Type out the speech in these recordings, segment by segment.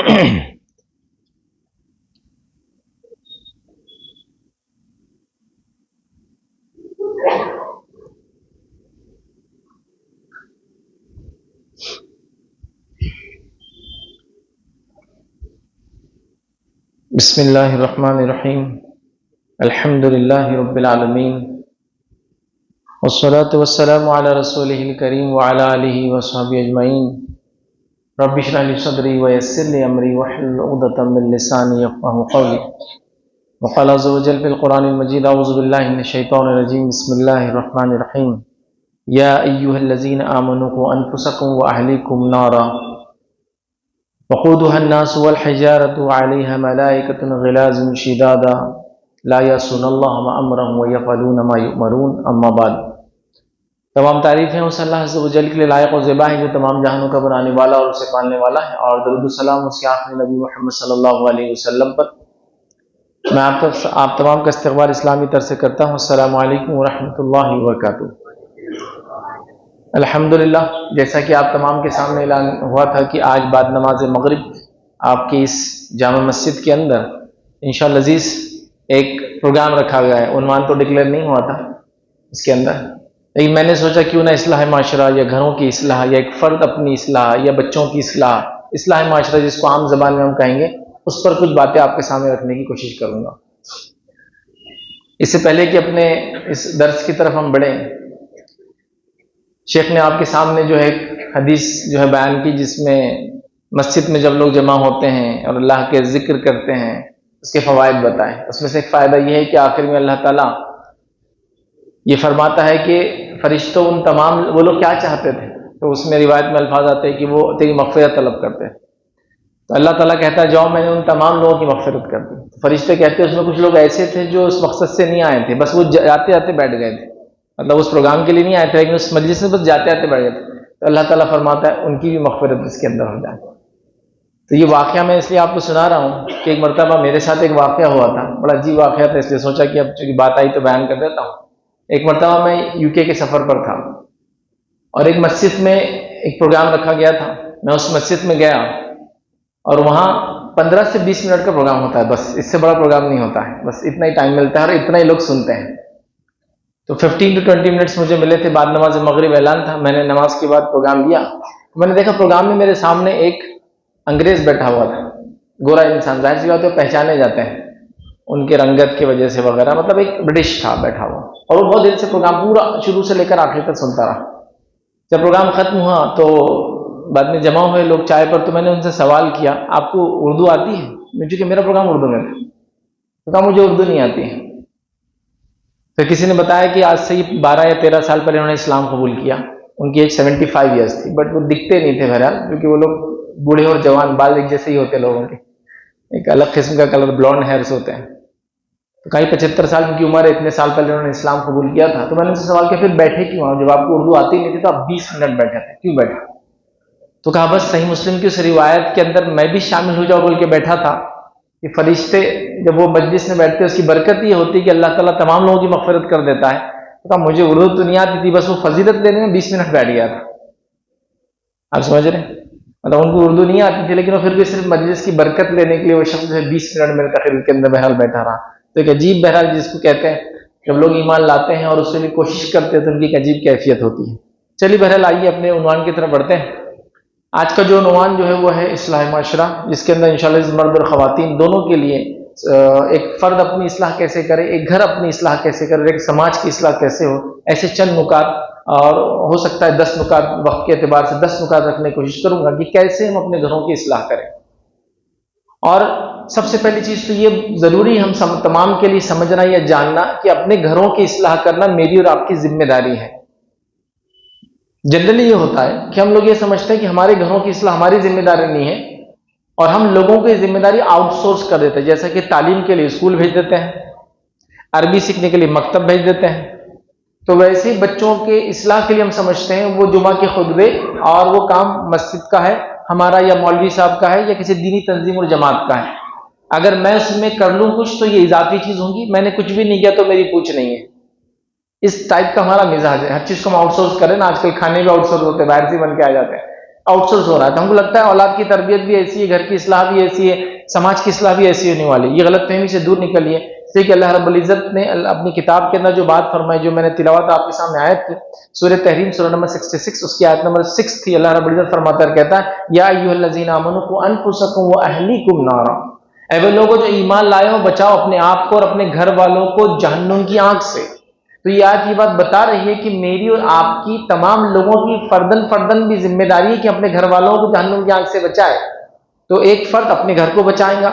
बिस्मिल्लाहिर्रहमानिर्रहीम। अल्हम्दुलिल्लाहि रब्बिल आलमीन वस्सलातु वस्सलामु अला रसूलिहिल करीम व अला आलिहि व सहबिहि अजमईन। रब्बि इश्रह ली सदरी व यस्सिर ली अमरी वहलुल उक़दतम मिन लिसानी यफ़क़हू क़ौली। व क़ाल अज़्ज़ा व जल्ल फ़िल क़ुरआनिल मजीद अऊज़ु बिल्लाहि मिनश शैतानिर रजीम। बिस्मिल्लाहिर्रहमानिर्रहीम। या अय्युहल्लज़ीना आमनू क़ू अनफ़ुसकुम व अहलीकुम नारा वक़ूदुहा अन्नासु वल हिजारतु अलैहा मलाइकतुन ग़िलाज़ुन शिदादा ला यअसूनल्लाह मा अमरहुम व यफ़अलूना मा युअमरून। अम्मा बाद। तमाम तारीफ़ें उस अल्लाह अज़्ज़ व जल्ल के लिए लायक़ व ज़िबा है जो तमाम जहानों का बनाने वाला और उसे पालने वाला है, और दरूद सलाम उसके आखिरी नबी मुहम्मद सल्लल्लाहु अलैहि वसल्लम पर। मैं आप तमाम का इस्तक़बाल इस्लामी तरह से करता हूँ। अस्सलामु अलैकुम व रहमतुल्लाहि व बरकातुहू। अल्हम्दुलिल्लाह, जैसा कि आप तमाम के सामने ऐलान हुआ था कि आज बाद नमाज मगरिब आपकी इस जामा मस्जिद के अंदर इंशाअल्लाह अज़ीज़ एक प्रोग्राम रखा गया है। उन्वान तो डिक्लेयर नहीं हुआ था इसके अंदर, लेकिन मैंने सोचा क्यों ना इस्लाह माशरा या घरों की इस्लाह या एक फ़र्द अपनी इस्लाह या बच्चों की इस्लाह माशरा जिसको आम ज़बान में हम कहेंगे, उस पर कुछ बातें आपके सामने रखने की कोशिश करूँगा। इससे पहले कि अपने इस दर्स की तरफ हम बढ़ें, शेख ने आपके सामने जो है एक हदीस जो है बयान की, जिसमें मस्जिद में जब लोग जमा होते हैं और अल्लाह के जिक्र करते हैं उसके फ़वाइद बताएं। उसमें से एक फ़ायदा यह है कि आखिर में अल्लाह ताला ये फरमाता है कि फरिश्तों उन तमाम वो लोग क्या चाहते थे, तो उसमें रिवायत में अल्फाज आते हैं कि वो तेरी मग़फ़िरत तलब करते हैं। तो अल्लाह ताला कहता है जाओ मैंने उन तमाम लोगों की मग़फ़िरत कर दी। तो फरिश्ते कहते हैं उसमें कुछ लोग ऐसे थे जो उस मकसद से नहीं आए थे, बस वो जाते जाते बैठ गए थे, मतलब उस प्रोग्राम के लिए नहीं आए थे, लेकिन उस मजलिस में बस जाते जाते बैठ गए थे। तो अल्लाह ताला फरमाता है उनकी भी मग़फ़िरत इसके अंदर हो जाए। तो ये वाक़या मैं इसलिए आपको सुना रहा हूँ कि एक मरतबा मेरे साथ एक वाक़या हुआ था, बड़ा अजीब वाक़या था, इसलिए सोचा कि अब चूँकि बात आई तो बयान कर देता हूँ। एक मरतबा मैं यूके के सफ़र पर था और एक मस्जिद में एक प्रोग्राम रखा गया था। मैं उस मस्जिद में गया और वहाँ 15 से 20 मिनट का प्रोग्राम होता है, बस इससे बड़ा प्रोग्राम नहीं होता है, बस इतना ही टाइम मिलता है और इतना ही लोग सुनते हैं। तो 15 to 20 मिनट्स मुझे मिले थे। बाद नमाज मगरिब ऐलान था, मैंने नमाज के बाद प्रोग्राम लिया। मैंने देखा प्रोग्राम में मेरे सामने एक अंग्रेज बैठा हुआ था, गोरा इंसान, जाहिर सी बात है पहचाने जाते हैं उनके रंगत की वजह से वगैरह, मतलब एक ब्रिटिश था बैठा हुआ, और वो बहुत देर से प्रोग्राम पूरा शुरू से लेकर आखिर तक सुनता रहा। जब प्रोग्राम खत्म हुआ तो बाद में जमा हुए लोग चाय पर, तो मैंने उनसे सवाल किया आपको उर्दू आती है, क्योंकि मेरा प्रोग्राम उर्दू में था। तो कहा मुझे उर्दू नहीं आती है। फिर किसी ने बताया कि आज से ही 12 या 13 साल पहले उन्होंने इस्लाम कबूल किया। उनकी एज 75 ईयर्स थी, बट वो दिखते नहीं थे बहरहाल, क्योंकि वो लोग बूढ़े और जवान बाल एक जैसे ही होते लोगों के, एक अलग किस्म का कलर ब्लॉन्ड हेयर्स होते हैं। तो कहीं 75 साल की उम्र है, इतने साल पहले उन्होंने इस्लाम कबूल किया था। तो मैंने उनसे सवाल किया फिर बैठे क्यों, जब आपको उर्दू आती नहीं थी तो आप 20 मिनट बैठे थे, क्यों बैठे? तो कहा बस सही मुस्लिम की उस रिवायत के अंदर मैं भी शामिल हो जाऊं बोल के बैठा था कि फरिश्ते जब वो मजलिस में बैठते उसकी बरकत ये होती है कि अल्लाह ताला तमाम लोगों की मग़फ़िरत कर देता है। तो कहा मुझे उर्दू तो नहीं आती थी, बस वो फजीलत लेने में 20 मिनट बैठ गया था। आप समझ रहे, मतलब उनको उर्दू नहीं आती थी, लेकिन वो फिर भी सिर्फ मजलिस की बरकत लेने के लिए वो शख्स 20 मिनट मेरे तकरीर के अंदर बहरहाल बैठा रहा। तो एक अजीब बहरहाल जिसको कहते हैं जब लोग ईमान लाते हैं और उससे भी कोशिश करते हैं तो उनकी एक अजीब कैफियत होती है। चलिए बहरहाल आइए अपने उन्वान की तरफ बढ़ते हैं। आज का जो उन्वान जो है वो है इस्लाह माशरा, जिसके अंदर इंशाअल्लाह मर्द और ख़वातीन दोनों के लिए एक फ़र्द अपनी इस्लाह कैसे करे, एक घर अपनी इस्लाह कैसे करे, एक समाज की इस्लाह कैसे हो, ऐसे चंद नुकात, और हो सकता है 10 नुकात वक्त के एतबार से 10 नुकात रखने की कोशिश करूंगा कि कैसे हम अपने घरों की इस्लाह करें। और सबसे पहली चीज़ तो ये ज़रूरी हम तमाम के लिए समझना या जानना कि अपने घरों की इस्लाह करना मेरी और आपकी जिम्मेदारी है। जनरली ये होता है कि हम लोग ये समझते हैं कि हमारे घरों की इस्लाह हमारी जिम्मेदारी नहीं है, और हम लोगों की जिम्मेदारी आउटसोर्स कर देते हैं। जैसे कि तालीम के लिए स्कूल भेज देते हैं, अरबी सीखने के लिए मकतब भेज देते हैं, तो वैसे ही बच्चों के इस्लाह के लिए हम समझते हैं वो जुमा के खुतबे और वो काम मस्जिद का है हमारा, या मौलवी साहब का है, या किसी दीनी तंजीम और जमात का है। अगर मैं उसमें कर लूँ कुछ तो ये इजाफी चीज़ होगी, मैंने कुछ भी नहीं किया तो मेरी पूछ नहीं है। इस टाइप का हमारा मिजाज है, हर चीज़ को हम आउटसोर्स करें ना। आजकल खाने भी आउटसोर्स होते हैं, बाहर से बन के आ जाते हैं। आउटसोर्स हो रहा है। तो हमको लगता है औलाद की तरबियत भी ऐसी है, घर की इस्लाह भी ऐसी है, समाज की इस्लाह भी ऐसी होने वाली है। ये गलत फहमी से दूर निकलिए। इसलिए कि अल्लाह रब्बुल इज्जत ने अपनी किताब के अंदर जो बात फरमाई, जो मैंने तिलावत आपके सामने आयत की, सूरह तहरीम सूरह नंबर 66 उसकी आयत नंबर 6 थी। अल्लाह रब्बुल इज्जत फरमाता है, कहता है या अय्युहल्लज़ीना आमनू क़ू अनफुसकुम व अहलीकुम नारा, ऐ वे लोगों जो ईमान लाए हो, बचाओ अपने आप को और अपने घर वालों को जहन्नुम की आग से। तो ये आज ये बात बता रही है कि मेरी और आपकी तमाम लोगों की फर्दन फर्दन भी जिम्मेदारी है कि अपने घर वालों को जहन्नुम की आग से बचाए। तो एक फर्द अपने घर को बचाएगा,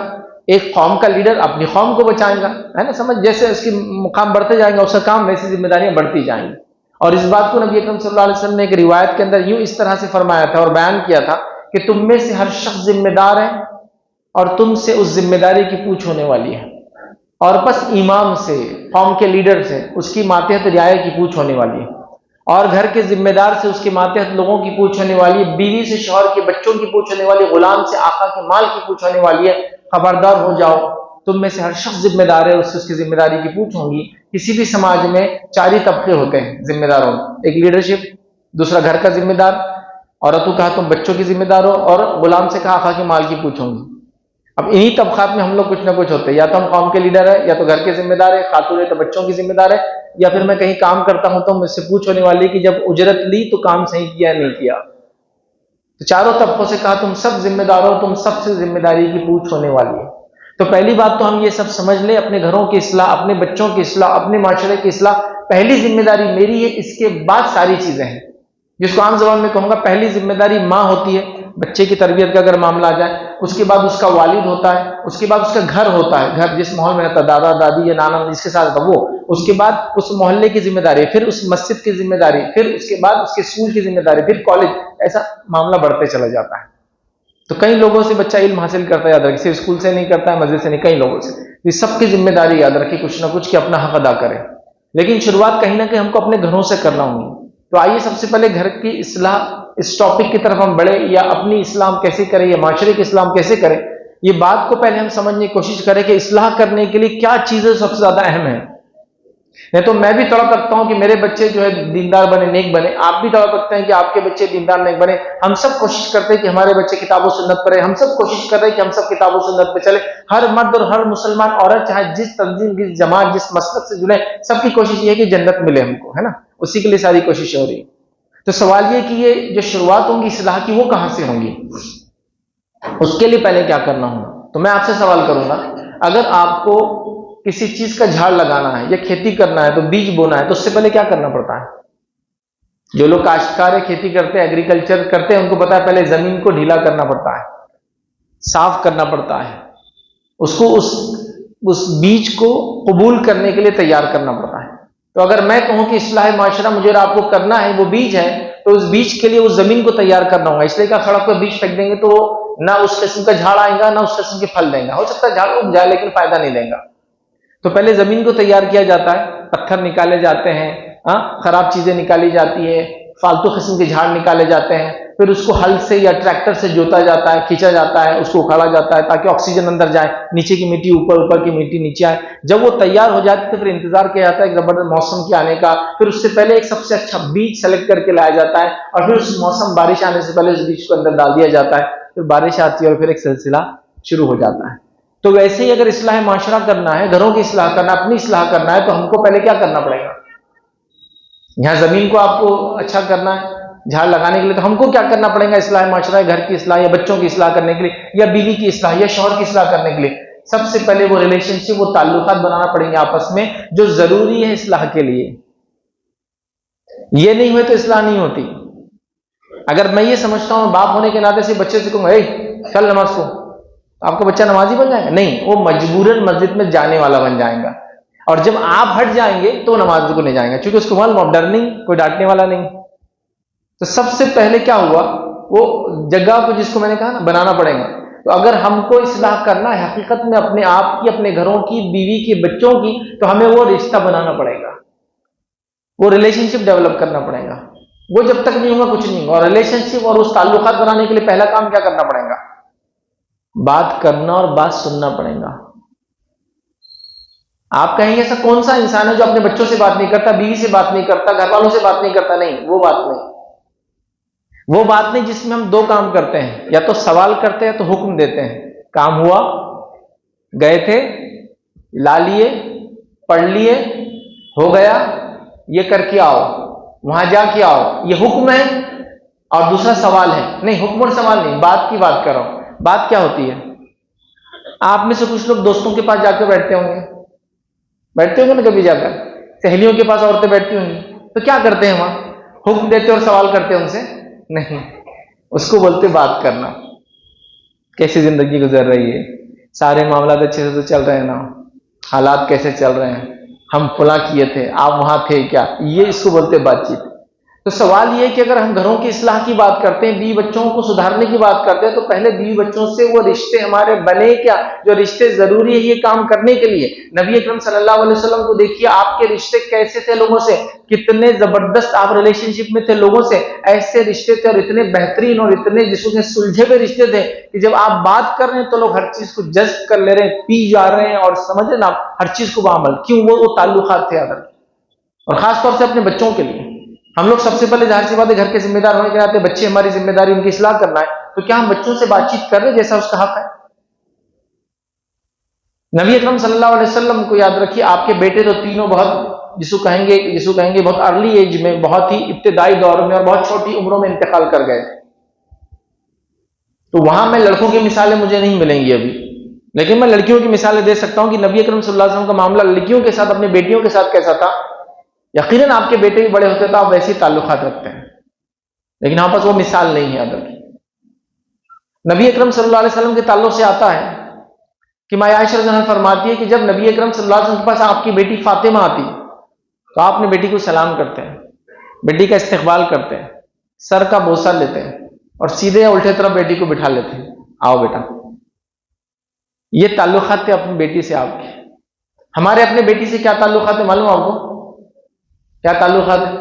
एक कौम का लीडर अपनी कौम को बचाएगा, है ना। समझ, जैसे उसके मुकाम बढ़ते जाएंगे उसका काम वैसी जिम्मेदारियां बढ़ती जाएंगी। और इस बात को नबी अकरम सल्लल्लाहु अलैहि वसल्लम ने एक रिवायत के अंदर यूं इस तरह से फरमाया था और बयान किया था कि तुम में से हर शख्स जिम्मेदार है और तुमसे उस जिम्मेदारी की पूछ होने वाली है। और बस इमाम से, कौम के लीडर से, उसकी मातहत रियाया की पूछ होने वाली है। और घर के जिम्मेदार से, उसके मातहत लोगों की पूछ होने वाली है। बीवी से शौहर के बच्चों की पूछ होने वाली है। गुलाम से आका के माल की पूछ होने वाली है। खबरदार हो जाओ, तुम में से हर शख्स जिम्मेदार है, उससे उसकी जिम्मेदारी की पूछ होगी। किसी भी समाज में 4 ही तबके होते हैं जिम्मेदारों में। एक लीडरशिप, दूसरा घर का जिम्मेदार, औरतों कहा तुम बच्चों की जिम्मेदार हो, और गुलाम से कहा आका के माल की पूछ होगी। अब इन्हीं तबकात में हम लोग कुछ ना कुछ होते हैं, या तो हम कौम के लीडर है, या तो घर के जिम्मेदार है, खातून है तो बच्चों की जिम्मेदार है, या फिर मैं कहीं काम करता हूं तो मुझसे पूछ होने वाली कि जब उजरत ली तो काम सही किया नहीं किया। तो चारों तबकों से कहा तुम सब जिम्मेदार हो, तुम सबसे जिम्मेदारी की पूछ होने वाली है। तो पहली बात तो हम ये सब समझ ले, अपने घरों की इस्लाह, अपने बच्चों की इस्लाह, अपने माशरे की इस्लाह पहली जिम्मेदारी मेरी है। इसके बाद सारी चीजें हैं, जिसको आम जबान में कहूंगा पहली जिम्मेदारी माँ होती है, बच्चे की तरबियत का अगर मामला आ जाए। उसके बाद उसका वालिद होता है, उसके बाद उसका घर होता है, घर जिस माहौल में रहता है, दादा दादी या नाना जिसके साथ रहता वो। उसके बाद उस मोहल्ले की जिम्मेदारी, फिर उस मस्जिद की जिम्मेदारी, फिर उसके बाद उसके स्कूल की जिम्मेदारी, फिर कॉलेज, ऐसा मामला बढ़ते चला जाता है। तो कई लोगों से बच्चा इल्म हासिल करता है, याद रखिए, सिर्फ स्कूल से नहीं करता है, मस्जिद से नहीं, कई लोगों से। ये सबकी जिम्मेदारी याद रखिए, कुछ ना कुछ कि अपना हक अदा करें। लेकिन शुरुआत कहीं ना कहीं हमको अपने घरों से करना होगी। तो आइए सबसे पहले घर की इस्लाह, इस टॉपिक की तरफ हम बढ़े, या अपनी इस्लाम कैसे करें, या माशरे की इस्लाम कैसे करें, ये बात को पहले हम समझने की कोशिश करें कि इस्लाह करने के लिए क्या चीजें सबसे ज्यादा अहम है। नहीं तो मैं भी तड़प रखता हूं कि मेरे बच्चे जो है दीनदार बने, नेक बने। आप भी तड़प रखते हैं कि आपके बच्चे दीनदार नेक बने। हम सब कोशिश करते हैं कि हमारे बच्चे किताबों सुन्नत पढ़े। हम सब कोशिश कर रहे हैं कि हम सब किताबों सुन्नत पे चले। हर मर्द और हर मुसलमान औरत, चाहे जिस तंजीम, जिस जमात, जिस मसलक से जुड़े, सबकी कोशिश ये है कि जन्नत मिले हमको, है ना। उसी के लिए सारी कोशिश हो रही है। तो सवाल ये कि ये जो शुरुआत होंगी इस्लाह की, वो कहां से होंगी, उसके लिए पहले क्या करना होगा। तो मैं आपसे सवाल करूंगा, अगर आपको किसी चीज का झाड़ लगाना है या खेती करना है, तो बीज बोना है, तो उससे पहले क्या करना पड़ता है। जो लोग काश्तकार है, खेती करते हैं, एग्रीकल्चर करते हैं, उनको पता है पहले जमीन को ढीला करना पड़ता है, साफ करना पड़ता है, उसको उस बीज को कबूल करने के लिए तैयार करना पड़ता है। तो अगर मैं कहूं कि इस्लाह माशरा मुझे और आपको करना है, वो बीज है, तो उस बीज के लिए उस जमीन को तैयार करना होगा। इसलिए क्या सड़क पर बीज फेंक देंगे तो ना उस किस्म का झाड़ आएगा, ना उस किस्म के फल देगा। हो सकता है झाड़ उग जाए लेकिन फायदा नहीं देगा। तो पहले जमीन को तैयार किया जाता है, पत्थर निकाले जाते हैं, खराब चीजें निकाली जाती है, फालतू किस्म के झाड़ निकाले जाते हैं, फिर उसको हल से या ट्रैक्टर से जोता जाता है, खींचा जाता है, उसको उखाड़ा जाता है ताकि ऑक्सीजन अंदर जाए, नीचे की मिट्टी ऊपर, ऊपर की मिट्टी नीचे आए। जब वो तैयार हो जाती है तो फिर इंतजार किया जाता है एक जबरदस्त मौसम के आने का। फिर उससे पहले एक सबसे अच्छा बीज सेलेक्ट करके लाया जाता है, और फिर उस मौसम बारिश आने से पहले उस बीज को अंदर डाल दिया जाता है। फिर बारिश आती है और फिर एक सिलसिला शुरू हो जाता है। तो वैसे ही अगर इस्लाह माशरा करना है, घरों की इस्लाह करना, अपनी इस्लाह करना है, तो हमको पहले क्या करना पड़ेगा। यहां जमीन को आपको अच्छा करना है, झाड़ लगाने के लिए, तो हमको क्या करना पड़ेगा। इस्लाह माशरा, घर की इस्लाह या बच्चों की इस्लाह करने के लिए, या बीवी की इस्लाह या शौहर की इस्लाह करने के लिए, सबसे पहले वो रिलेशनशिप, वो ताल्लुकात बनाना पड़ेंगे आपस में, जो जरूरी है इस्लाह के लिए। ये नहीं हुए तो इस्लाह नहीं होती। अगर मैं ये समझता हूं बाप होने के नाते से बच्चे से कहूंगा चल नमाज को, आपका बच्चा नमाजी बन जाएगा? नहीं, वो मजबूरन मस्जिद में जाने वाला बन जाएगा। और जब आप हट जाएंगे तो नमाज को नहीं जाएंगे, क्योंकि उसको मालूम डर नहीं, कोई डांटने वाला नहीं। तो सबसे पहले क्या हुआ, वो जगह को, जिसको मैंने कहा ना, बनाना पड़ेगा। तो अगर हमको इस्लाह करना है हकीकत में अपने आप की, अपने घरों की, बीवी की, बच्चों की, तो हमें वो रिश्ता बनाना पड़ेगा, वो रिलेशनशिप डेवलप करना पड़ेगा। वो जब तक नहीं होगा कुछ नहीं होगा। और रिलेशनशिप और उस ताल्लुकात बनाने के लिए पहला काम क्या करना पड़ेगा, बात करना और बात सुनना पड़ेगा। आप कहेंगे ऐसा कौन सा इंसान है जो अपने बच्चों से बात नहीं करता, बीवी से बात नहीं करता, घर वालों से बात नहीं करता? नहीं, वो बात नहीं। वो बात नहीं जिसमें हम दो काम करते हैं, या तो सवाल करते हैं तो हुक्म देते हैं, काम हुआ, गए थे, ला लिए, पढ़ लिए, हो गया, ये करके आओ, वहां जाके आओ, ये हुक्म है। और दूसरा सवाल है, नहीं हुक्म और सवाल नहीं, बात की बात कर रहा हूं। बात क्या होती है? आप में से कुछ लोग दोस्तों के पास जाकर बैठते होंगे ना, कभी जाकर सहेलियों के पास औरतें बैठती होंगी, तो क्या करते हैं वहां? हुक्म देते और सवाल करते हैं उनसे? नहीं, उसको बोलते बात करना। कैसी जिंदगी गुजर रही है, सारे मामला अच्छे से तो चल रहे हैं ना, हालात कैसे चल रहे हैं, हम फुला किए थे, आप वहां थे क्या, ये इसको बोलते बातचीत। तो सवाल ये है कि अगर हम घरों की इस्लाह की बात करते हैं, बीवी बच्चों को सुधारने की बात करते हैं, तो पहले बीवी बच्चों से वो रिश्ते हमारे बने क्या, जो रिश्ते जरूरी है ये काम करने के लिए। नबी अकरम सल्लल्लाहु अलैहि वसल्लम को देखिए, आपके रिश्ते कैसे थे लोगों से, कितने जबरदस्त आप रिलेशनशिप में थे लोगों से, ऐसे रिश्ते थे और इतने बेहतरीन और इतने जिसमें सुलझे हुए रिश्ते थे कि जब आप बात कर रहे हैं तो लोग हर चीज को जज्ब कर ले रहे हैं, पी जा रहे हैं और समझ रहे ना हर चीज को बामल। क्यों? वो ताल्लुकात थे अदर, और खासतौर से अपने बच्चों के लिए। हम लोग सबसे पहले जाहिर सी बात है घर के जिम्मेदार होने के नाते बच्चे हमारी जिम्मेदारी उनकी इस्लाह करना है, तो क्या हम बच्चों से बातचीत कर रहे हैं जैसा उसका हक है? नबी अकरम सल्लल्लाहु अलैहि वसल्लम को याद रखिए, आपके बेटे तो तीनों बहुत जिसको कहेंगे बहुत अर्ली एज में, बहुत ही इब्तिदाई दौर में और बहुत छोटी उम्रों में इंतकाल कर गए। तो वहां मैं लड़कों की मिसालें मुझे नहीं मिलेंगी अभी, लेकिन मैं लड़कियों की मिसालें दे सकता हूं कि नबी अकरम सल्लल्लाहु अलैहि वसल्लम का मामला लड़कियों के साथ, अपनी बेटियों के साथ कैसा था। यकीनन आपके बेटे भी बड़े होते तो आप वैसे ही ताल्लुकात रखते हैं, लेकिन हमारे पास वो मिसाल नहीं है अदर की। नबी अकरम सल्लल्लाहु अलैहि वसल्लम के ताल्लुक से आता है कि माया आयशा रज़ियल्लाहु अन्हा फरमाती है कि जब नबी अकरम सल्लल्लाहु अलैहि वसल्लम के पास आपकी बेटी फातिमा आती तो आप अपनी बेटी को सलाम करते हैं, बेटी का इस्तकबाल करते हैं, सर का बोसा लेते हैं और सीधे या उल्टे तरफ बेटी को बिठा लेते हैं, आओ बेटा। ये ताल्लुकात थे अपनी बेटी से आपके। हमारे अपने बेटी से क्या ताल्लुकात है मालूम आपको? क्या ताल्लुकात है?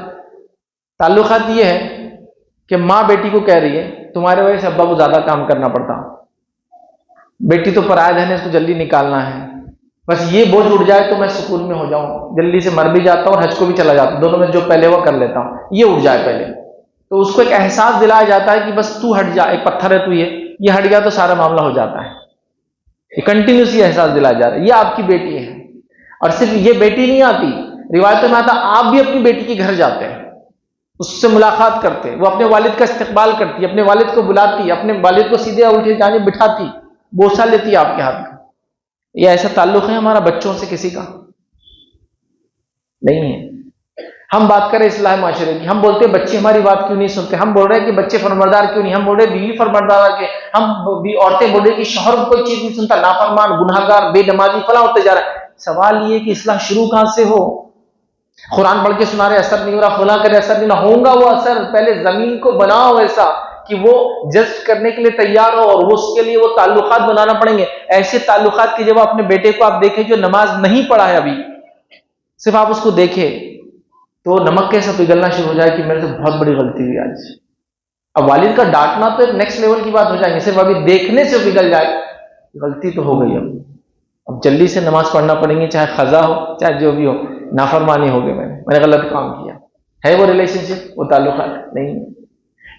ताल्लुकात ये है कि माँ बेटी को कह रही है तुम्हारे वजह से अब्बा को ज्यादा काम करना पड़ता, बेटी तो पराया धन है, इसको जल्दी निकालना है, बस ये बोझ उड़ जाए तो मैं सुकून में हो जाऊं, जल्दी से मर भी जाता हूं और हज को भी चला जाता हूं, दोनों में जो पहले वो कर लेता हूं, ये उड़ जाए पहले। तो उसको एक एहसास दिलाया जाता है कि बस तू हट जा, एक पत्थर है तू, ये हट गया तो सारा मामला हो जाता है। ये कंटिन्यूसली एहसास दिलाया जा रहा है, ये आपकी बेटी है। और सिर्फ ये बेटी नहीं आती, रिवायतों में आता आप भी अपनी बेटी के घर जाते हैं, उससे मुलाकात करते, वो अपने वालिद का इस्तकबाल करती, अपने वालिद को बुलाती, अपने वालिद को सीधे उल्टे जाने बिठाती, बोसा लेती है आपके हाथ का। ये ऐसा ताल्लुक है हमारा बच्चों से किसी का नहीं है। हम बात करें इस्लाह माशरे की, हम बोलते हैं बच्चे हमारी बात क्यों नहीं सुनते, हम बोल रहे हैं कि बच्चे फरमानदार क्यों नहीं, हम बोल रहे हैं बीवी फरमानदार के, हम भी औरतें बोल रही कि शौहर कोई चीज नहीं सुनता, नाफरमान, गुनाहगार, बेनमाजी, फला होते जा रहा है। सवाल ये कि इस्लाह शुरू कहां से हो? कुरान पढ़ के सुना रहे असर नहीं हो रहा, फला करे असर नहीं होगा, वो असर पहले जमीन को बनाओ ऐसा कि वो जस्ट करने के लिए तैयार हो, और वो उसके लिए वो ताल्लुकात बनाना पड़ेंगे। ऐसे ताल्लुकात की जब अपने बेटे को आप देखें जो नमाज नहीं पढ़ा है अभी, सिर्फ आप उसको देखें तो नमक कैसा पिघलना शुरू हो जाए कि मेरे से बहुत बड़ी गलती हुई आज। अब वालिद का डांटना तो एक नेक्स्ट लेवल की बात हो जाएगी, सिर्फ अभी देखने से पिघल जाए गलती तो हो गई, अब जल्दी से नमाज पढ़ना पड़ेगी, चाहे खजा हो चाहे जो भी हो, नाफरमानी हो गई, मैंने गलत काम किया है। वो रिलेशनशिप, वो ताल्लुकात नहीं है।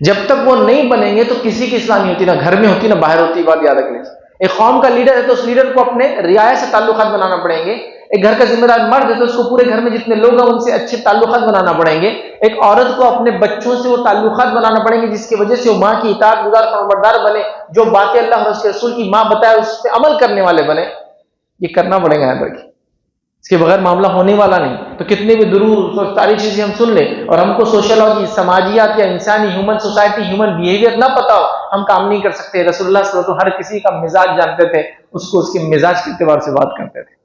जब तक वो नहीं बनेंगे तो किसी की इस्लाह नहीं होती, ना घर में होती ना बाहर होती। बात याद रखनी। एक कौम का लीडर है तो उस लीडर को अपने रियाया से ताल्लुकात बनाना पड़ेंगे। एक घर का जिम्मेदार मर्द है तो उसको पूरे घर में जितने लोग हैं उनसे अच्छे ताल्लुकात बनाना पड़ेंगे। एक औरत को अपने बच्चों से वो ताल्लुकात बनाना पड़ेंगे जिसकी वजह से वो माँ की इताअत गुजार फरमाबरदार बने, जो बातें अल्लाह और उसके रसूल की माँ बताए उस पर अमल करने वाले बने। ये करना पड़ेगा याद रखिए, इसके बगैर मामला होने वाला नहीं। तो कितने भी दुरूद सारी चीजें हम सुन ले और हमको सोशलॉजी, समाजियात या इंसानी ह्यूमन सोसाइटी, ह्यूमन बिहेवियर ना पता हो, हम काम नहीं कर सकते। रसूलुल्लाह सल्लल्लाहु अलैहि वसल्लम हर किसी का मिजाज जानते थे, उसको उसके मिजाज के एतबार से बात करते थे।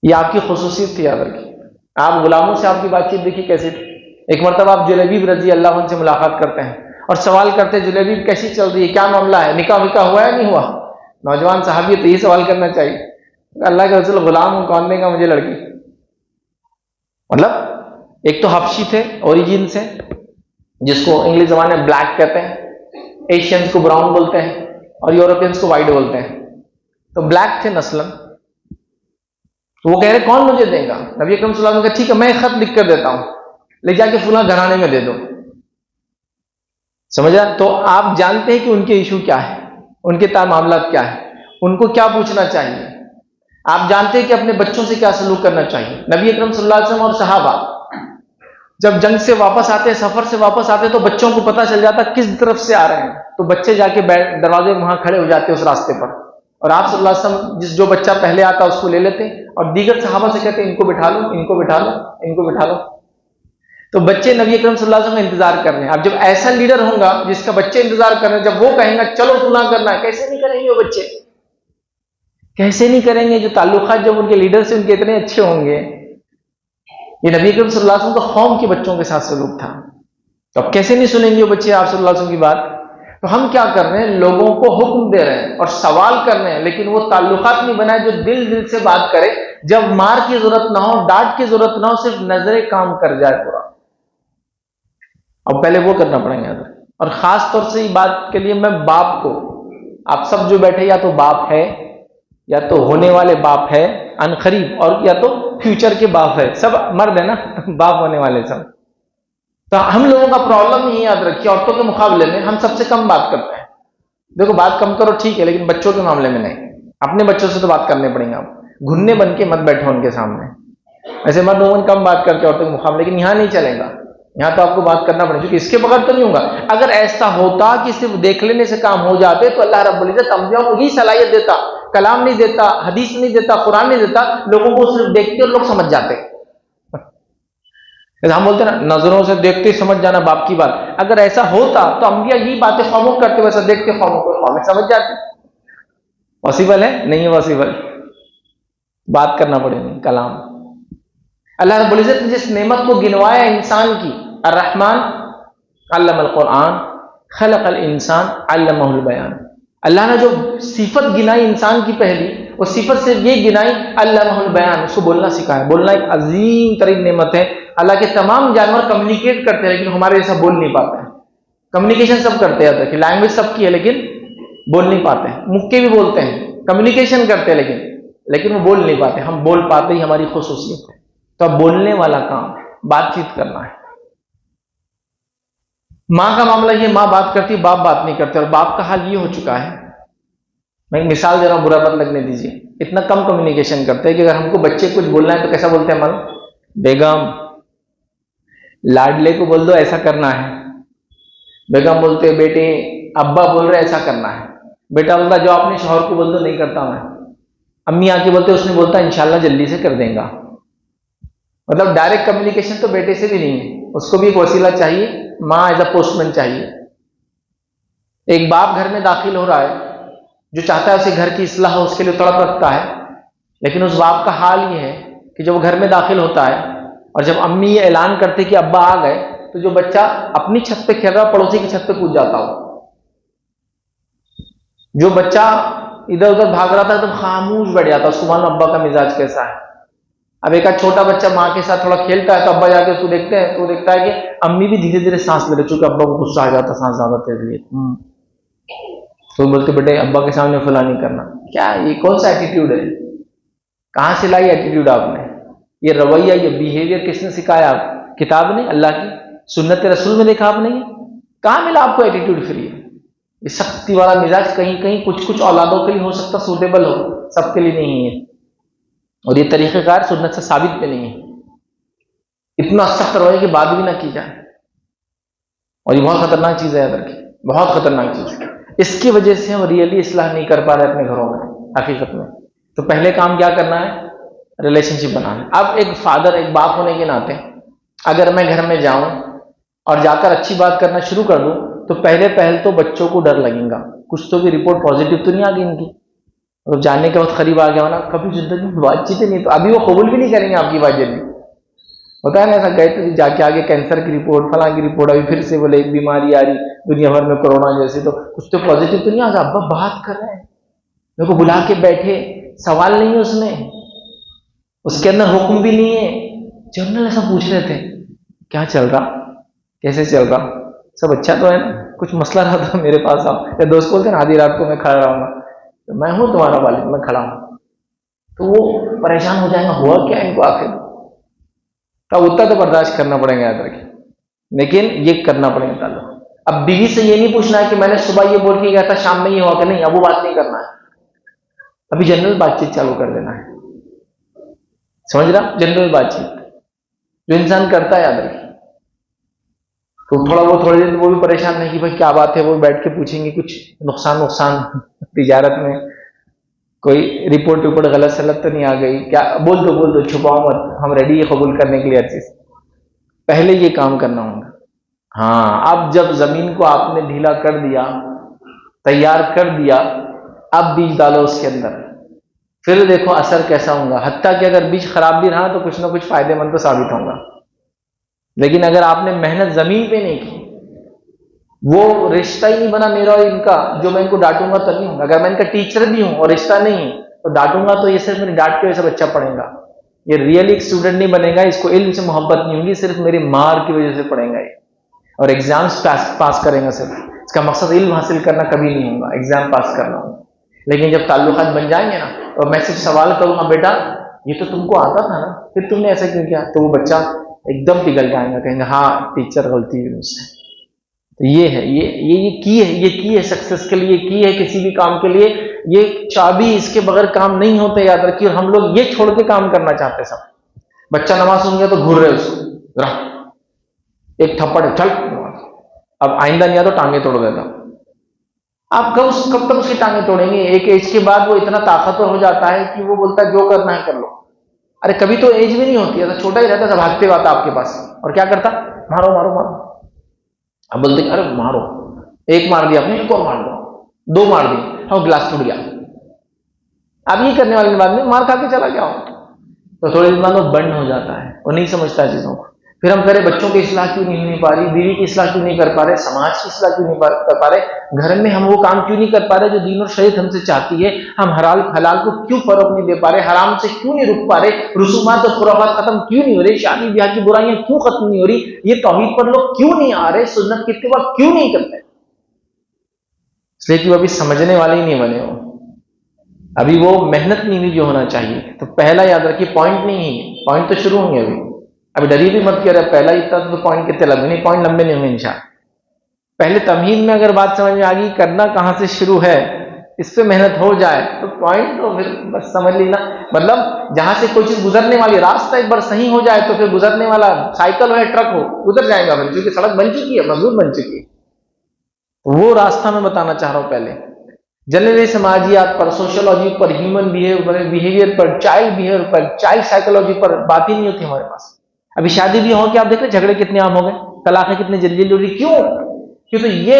ये आपकी खुसूसियत थी याद रखिए। आप गुलामों से आपकी बातचीत देखिए कैसे थी। एक मरतबा आप जुलैबीब रजी अल्लाह अन्हु से मुलाकात करते हैं और सवाल करते हैं जुलैबीब कैसी चल रही है, क्या मामला है, निकाह विकाह हुआ है नहीं हुआ। नौजवान साहबी तो ये सवाल करना चाहिए, अल्लाह के रसूल गुलाम हूं, कौन देगा मुझे लड़की। मतलब एक तो हबशी थे ओरिजिन से, जिसको इंग्लिश जमाने में ब्लैक कहते हैं, एशियंस को ब्राउन बोलते हैं और यूरोपियंस को व्हाइट बोलते हैं। तो ब्लैक थे नस्लन, तो वो कह रहे कौन मुझे देगा। नबी अकरम सल्लल्लाहु अलैहि वसल्लम ने कहा ठीक है मैं खत लिख कर देता हूं, ले जाके फुला घराने में दे दो। समझा? तो आप जानते हैं कि उनके इशू क्या है, उनके मामला क्या है, उनको क्या पूछना चाहिए। आप जानते हैं कि अपने बच्चों से क्या सलूक करना चाहिए। नबी अकरम सल्लल्लाहु अलैहि वसल्लम और सहाबा जब जंग से वापस आते, सफर से वापस आते, तो बच्चों को पता चल जाता किस तरफ से आ रहे हैं, तो बच्चे जाके दरवाजे वहां खड़े हो जाते उस रास्ते पर, और आप सल्लल्लाहु अलैहि वसल्लम जो बच्चा पहले आता उसको ले लेते और दीगर सहाबा से कहते इनको बिठा लो, इनको बिठा लो, इनको बिठा लो। तो बच्चे नबी अकरम सल्लल्लाहु अलैहि वसल्लम का इंतजार कर रहे हैं। अब जब ऐसा लीडर होगा जिसका बच्चे इंतजार कर रहे हैं, जब वो कहेंगे चलो सुना करना, कैसे नहीं करेंगे वो बच्चे, कैसे नहीं करेंगे? जो ताल्लुकात जब उनके लीडर से उनके इतने अच्छे होंगे। ये नबी अकरम सल्लल्लाहु अलैहि वसल्लम का कौम के बच्चों के साथ सलूक था, तो अब कैसे नहीं सुनेंगे वो बच्चे आप सल्लल्लाहु अलैहि वसल्लम की बात। तो हम क्या कर रहे हैं, लोगों को हुक्म दे रहे हैं और सवाल कर रहे हैं, लेकिन वो ताल्लुकात नहीं बनाए जो दिल दिल से बात करे, जब मार की जरूरत ना हो, डांट की जरूरत ना हो, सिर्फ नजरे काम कर जाए पूरा। अब पहले वो करना पड़ेगा। और खास तौर से इस बात के लिए मैं बाप को, आप सब जो बैठे या तो बाप है या तो होने वाले बाप है अनकरीब, और या तो फ्यूचर के बाप है, सब मर्द है ना बाप होने वाले सब। तो हम लोगों का प्रॉब्लम ही याद रखिए, औरतों के मुकाबले में हम सबसे कम बात करते हैं। देखो बात कम करो ठीक है, लेकिन बच्चों के मामले में नहीं। अपने बच्चों से तो बात करने पड़ेंगे, आप घुन्ने बन के मत बैठो उनके सामने। ऐसे मर्द वुमन कम बात करते औरतों के मुकाबले, लेकिन यहां नहीं चलेगा, यहां तो आपको बात करना पड़ेगा, क्योंकि इसके बगैर तो नहीं होगा। अगर ऐसा होता कि सिर्फ देख लेने से काम हो जाते तो अल्लाह रब्बुल इज्जत अंबिया को ही सलाहियत देता, कलाम नहीं देता, हदीस नहीं देता, कुरान नहीं देता, लोगों को सिर्फ देखते और लोग समझ जाते। हम बोलते ना नजरों से देखते समझ जाना बाप की बात, अगर ऐसा होता तो अंबिया यही बातें खामोश करते, वैसा देखते खामोश समझ जाते। पॉसिबल है? नहीं है पॉसिबल, बात करना पड़ेगी कलाम। अल्लाह रब्बुल इज्जत ने जिस नेमत को गिनवाया इंसान की, अर्रहमान अल्लमल कुरान खलकल इंसान अल्लमहुल बयान। अल्लाह ने जो सिफत गिनाई इंसान की पहली, वो सिफत से ये गिनाई अल्लमहुल बयान, उसको बोलना सिखाया। बोलना एक अजीम तरीन नेमत है। अल्लाह के तमाम जानवर कम्युनिकेट करते हैं, लेकिन हमारे जैसा बोल नहीं पाते हैं। कम्युनिकेशन सब करते हैं, देखिए लैंग्वेज सबकी है, लेकिन बोल नहीं पाते हैं। मुक्के भी बोलते हैं, कम्युनिकेशन करते हैं, लेकिन वो बोल नहीं पाते। हम बोल पाते ही हमारी खुसूसियत है। तो अब बोलने वाला काम बातचीत करना है। माँ का मामला ये, माँ बात करती, बाप बात नहीं करते, और बाप का हाल ये हो चुका है। मैं एक मिसाल दे रहा हूं, बुरा मत लगने दीजिए। इतना कम कम्युनिकेशन करते हैं कि अगर हमको बच्चे कुछ बोलना है तो कैसा बोलते हैं मन, बेगम लाडले को बोल दो ऐसा करना है। बेगम बोलते बेटे, अब्बा बोल रहे ऐसा करना है। बेटा बोलता जो आपने शौहर को बोल दो नहीं करता मैं। अम्मी आके बोलते, उसने बोलता इंशाल्लाह जल्दी से कर देगा। मतलब डायरेक्ट कम्युनिकेशन तो बेटे से भी नहीं है, उसको भी एक वसीला चाहिए, माँ एज अ पोस्टमैन चाहिए। एक बाप घर में दाखिल हो रहा है, जो चाहता है उसे घर की इस्लाह हो, उसके लिए तड़प रखता है, लेकिन उस बाप का हाल ये है कि जब वो घर में दाखिल होता है और जब अम्मी ये ऐलान करते कि अब्बा आ गए, तो जो बच्चा अपनी छत पे खेल रहा पड़ोसी की छत पे कूद जाता हो। जो बच्चा इधर उधर भाग रहा था एकदम खामोश बैठ जाता, उसको मालूम अब्बा का मिजाज कैसा है। अब एक छोटा बच्चा माँ के साथ थोड़ा खेलता है, तो अब्बा जाके उसको देखते हैं, तो देखता है कि अम्मी भी धीरे धीरे सांस ले रहे, चूंकि अब्बा को गुस्सा आ जाता सांस ज्यादा तेज लिए। तो बोलते बेटे अब्बा के सामने फला नहीं करना। क्या ये कौन सा एटीट्यूड है? कहां से लाई एटीट्यूड आपने? ये रवैया, ये बिहेवियर किसने सिखाया? आप किताब ने, अल्लाह की सुन्नत रसूल में देखा आपने? कहां मिला आपको एटीट्यूड फ्री? ये सख्ती वाला मिजाज कहीं कहीं कुछ कुछ औलादों के लिए हो सकता सूटेबल हो, सबके लिए नहीं है। और ये तरीक़ेकार सुन्नत से साबित भी नहीं है। इतना सख्त रवैये की बात भी ना की जाए, और ये बहुत खतरनाक चीज है, याद रखिए, बहुत खतरनाक चीज। इसकी वजह से हम रियली इस्लाह नहीं कर पा रहे अपने घरों में हकीकत में। तो पहले काम क्या करना है? रिलेशनशिप बनाना। अब एक फादर, एक बाप होने के नाते अगर मैं घर में जाऊं और जाकर अच्छी बात करना शुरू कर दूं, तो पहले तो बच्चों को डर लगेगा, कुछ तो भी रिपोर्ट पॉजिटिव तो नहीं आ गई इनकी। तो जानने के वक्त करीब आ गया ना, कभी जिंदगी में बातचीत नहीं, तो अभी वो कबूल भी नहीं करेंगे आपकी बात जल्दी। होता है ना ऐसा, गए तो जाके आगे कैंसर की रिपोर्ट, फला की रिपोर्ट, अभी फिर से बोले एक बीमारी आ रही दुनिया भर में कोरोना जैसी, तो कुछ तो पॉजिटिव तो नहीं आ गया। अब्बा बात कर रहे हैं, मेरे को बुला के बैठे, सवाल नहीं है उसमें, उसके अंदर हुक्म भी नहीं है। जर्नल ऐसा पूछ रहे थे क्या चल रहा, कैसे चल रहा, सब अच्छा तो है ना? कुछ मसला रहा तो मेरे पास आओ। या दोस्त बोलते ना आधी रात को मैं खड़ा रहूंगा, तो मैं हूं तुम्हारा वालिद, मैं खड़ा हूं। तो वो परेशान हो जाएगा, हुआ क्या इनको आखिर? तब उतना तो बर्दाश्त करना पड़ेगा, याद रखिए, लेकिन ये करना पड़ेगा ताल्लुक। अब बीवी से ये नहीं पूछना है कि मैंने सुबह ये बोल के गया था शाम में ये हुआ कि नहीं, अब वो बात नहीं करना है, अभी जनरल बातचीत चालू कर देना है। समझ रहा? जनरल बातचीत जो इंसान करता है, याद रखिए। तो थोड़ा वो थोड़ी देर वो भी परेशान नहीं कि भाई क्या बात है, वो बैठ के पूछेंगे कुछ नुकसान तिजारत में कोई रिपोर्ट गलत सलत तो नहीं आ गई क्या, बोल दो छुपाओ मत, हम रेडी है कबूल करने के लिए हर चीज। पहले ये काम करना होगा। हाँ, अब जब जमीन को आपने ढीला कर दिया, तैयार कर दिया, अब बीज डालो उसके अंदर, फिर देखो असर कैसा होगा। हत्ता कि अगर बीज खराब भी रहा तो कुछ ना कुछ फायदेमंद तो साबित होगा। लेकिन अगर आपने मेहनत जमीन पे नहीं की, वो रिश्ता ही नहीं बना मेरा और इनका, जो मैं इनको डांटूंगा तो नहीं होगा। अगर मैं इनका टीचर भी हूं और रिश्ता नहीं है तो डांटूंगा तो ये सिर्फ मेरी डांट की वजह से बच्चा पढ़ेगा, ये रियली एक स्टूडेंट नहीं बनेगा, इसको इल्म से मोहब्बत नहीं होगी, सिर्फ मेरी मार की वजह से पढ़ेगा ये, और एग्जाम्स पास करेगा सिर्फ। इसका मकसद इल्म हासिल करना कभी नहीं होगा, एग्जाम पास करना होगा। लेकिन जब ताल्लुकात बन जाएंगे ना, और मैं सिर्फ सवाल करूंगा बेटा ये तो तुमको आता था ना, फिर तुमने ऐसा क्यों किया, तो वो बच्चा एकदम पिघल जाएगा, कहेंगे हाँ टीचर गलती हुई मुझसे। तो ये है, ये की है सक्सेस के लिए, की है किसी भी काम के लिए, ये चाबी, इसके बगैर काम नहीं होते, याद रखिए। और हम लोग ये छोड़ के काम करना चाहते सब। बच्चा नमाज सुन गया तो घूर रहे उसको, एक थप्पड़ चल, अब आइंदा नहीं आ तो टांगे तोड़ देता। आप कब तक उसकी टांगे तोड़ेंगे? एक एज के बाद वो इतना ताकतवर हो जाता है कि वो बोलता है जो करना है कर लो। अरे कभी तो एज भी नहीं होती है, तो छोटा ही रहता था, भागते हुआ आपके पास, और क्या करता, मारो मारो मारो। अब बोलते अरे मारो, एक मार दिया आपने, एक और मार दो, दो मार दी, हाँ गिलास टूट गया। अब ये करने वाले के बाद में मार खा के चला गया हो, तो थोड़ी देर बाद वो बंद हो जाता है, वो नहीं समझता चीजों को। फिर हम करें बच्चों की इस्लाह क्यों नहीं हो पा रही, बीवी की इस्लाह क्यों नहीं कर पा रहे, समाज की इस्लाह क्यों नहीं कर पा रहे, घर में हम वो काम क्यों नहीं कर पा रहे जो दीन और शरीयत हमसे चाहती है, हम हलाल को क्यों फर्क नहीं दे पा रहे, हराम से क्यों नहीं रुक पा रहे, रुसूमात और खुराफात खत्म क्यों नहीं हो रही, शादी ब्याह की बुराइयां क्यों खत्म नहीं हो रही, ये तौहीद पर लोग क्यों नहीं आ रहे, सुन्नत की इत्तिबा क्यों नहीं करते? इसलिए कि वो अभी समझने वाले ही नहीं बने हो, अभी वो मेहनत नहीं हुई जो होना चाहिए। तो पहला याद रखिए, पॉइंट नहीं है, पॉइंट तो शुरू होंगे अभी डरी भी मत किया, पहला इतना तो पॉइंट कितने लंबे नहीं, पॉइंट लंबे नहीं होंगे इंशाअल्लाह। पहले तमहीद में अगर बात समझ में आ गई, करना कहां से शुरू है, इस पे मेहनत हो जाए तो पॉइंट तो फिर बस समझ लेना। मतलब जहां से कोई चीज गुजरने वाली, रास्ता एक बार सही हो जाए तो फिर गुजरने वाला साइकिल हो या ट्रक हो गुजर जाएगा, फिर क्योंकि सड़क बन चुकी है, मजबूत बन चुकी है। वो रास्ता मैं बताना चाह रहा हूं। पहले जनरली समाजियात पर, सोशोलॉजी पर, ह्यूमन बिहेवियर पर, चाइल्ड बिहेवियर पर, चाइल्ड साइकोलॉजी पर बात ही नहीं होती हमारे पास। अभी शादी भी हो के आप देख रहे झगड़े कितने आम हो गए, तलाकें कितने जल्दी जल्दी हो रही, क्यों? क्योंकि ये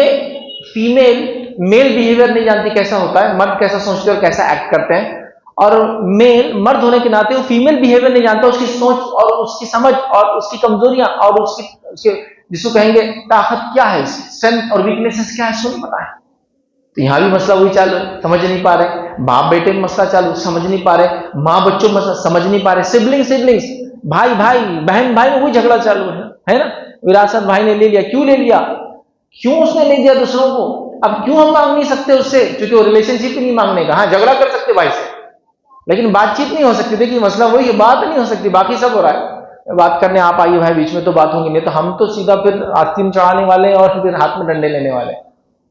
फीमेल मेल बिहेवियर नहीं जानती कैसा होता है, मर्द कैसा सोचते हैं और कैसा एक्ट करते हैं, और मेल मर्द होने के नाते वो फीमेल बिहेवियर नहीं जानता, उसकी सोच और उसकी समझ और उसकी कमजोरियां और उसके जिसको कहेंगे ताकत क्या है, स्ट्रेंथ और वीकनेसेस क्या है, सो नहीं पता है। तो यहां भी मसला वही चालू है, समझ नहीं पा रहे, बाप बेटे में मसला चालू, समझ नहीं पा रहे, माँ बच्चों में समझ नहीं पा रहे, सिबलिंग्स भाई बहन भाई में वही झगड़ा चालू है ना। विरासत भाई ने ले लिया, क्यों ले लिया, क्यों उसने ले दिया दूसरों को, अब क्यों हम मांग नहीं सकते उससे, क्योंकि वो रिलेशनशिप नहीं मांगने का। हाँ झगड़ा कर सकते भाई से, लेकिन बातचीत नहीं हो सकती। देखिए मसला वही है, बात नहीं हो सकती, बाकी सब हो रहा है। बात करने आप आइए भाई, बीच में तो बात होगी, नहीं तो हम तो सीधा फिर आस्तीन चढ़ाने वाले और फिर हाथ में डंडे लेने वाले,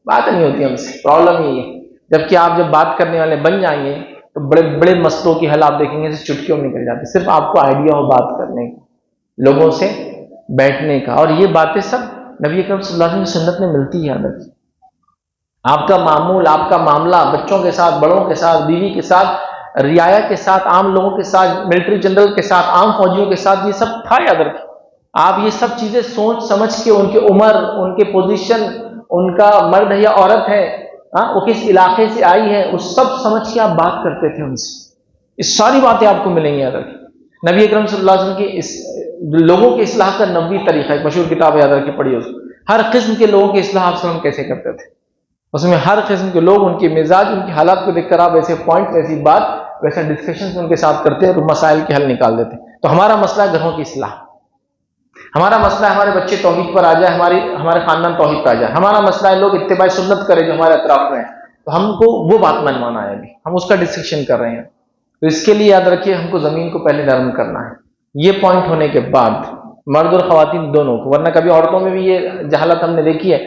बात नहीं होती हमसे, प्रॉब्लम यही है। जबकि आप जब बात करने वाले बन जाएंगे तो बड़े बड़े मसलों की हल आप देखेंगे चुटकियों में निकल जाती, सिर्फ आपको आइडिया हो बात करने का, लोगों से बैठने का। और ये बातें सब नबी अकरम सल्लल्लाहु अलैहि वसल्लम की सुन्नत में मिलती है। आपका मामूल, आपका मामला बच्चों के साथ, बड़ों के साथ, बीवी के साथ, रियाया के साथ, आम लोगों के साथ, मिलिट्री जनरल के साथ, आम फौजियों के साथ, ये सब था। याद रखें, आप ये सब चीजें सोच समझ के, उनकी उम्र, उनके पोजीशन, उनका मर्द है या औरत है, वो किस इलाके से आई है, उस सब समझ के आप बात करते थे उनसे। इस सारी बातें आपको मिलेंगी। याद रखें, नबी अकरम सल्लल्लाहु अलैहि वसल्लम की लोगों की इस्लाह का 90 तरीका, एक मशहूर किताब याद रखिए, पढ़िए उसको। हर किस्म के लोगों की इस्लाह आप कैसे करते थे, उसमें हर किस्म के लोग, उनके मिजाज, उनकी हालात को देखकर आप ऐसे पॉइंट, वैसी बात, वैसा डिस्कशन उनके साथ करते हैं तो मसाइल के हल निकाल देते। तो हमारा मसला है घरों की इस्लाह, हमारा मसला है हमारे बच्चे तौहीद पर आ जाए, हमारे खानदान तौहीद पर आ जाए, हमारा मसला है लोग इत्तिबा सुन्नत करें जो हमारे अतराफ में है, तो हमको वो बात मनवाना है, अभी हम उसका डिस्कशन कर रहे हैं। तो इसके लिए याद रखिए, हमको जमीन को पहले नरम करना है। ये पॉइंट होने के बाद मर्द और खवातीन दोनों को, वरना कभी औरतों में भी ये जहालत हमने देखी है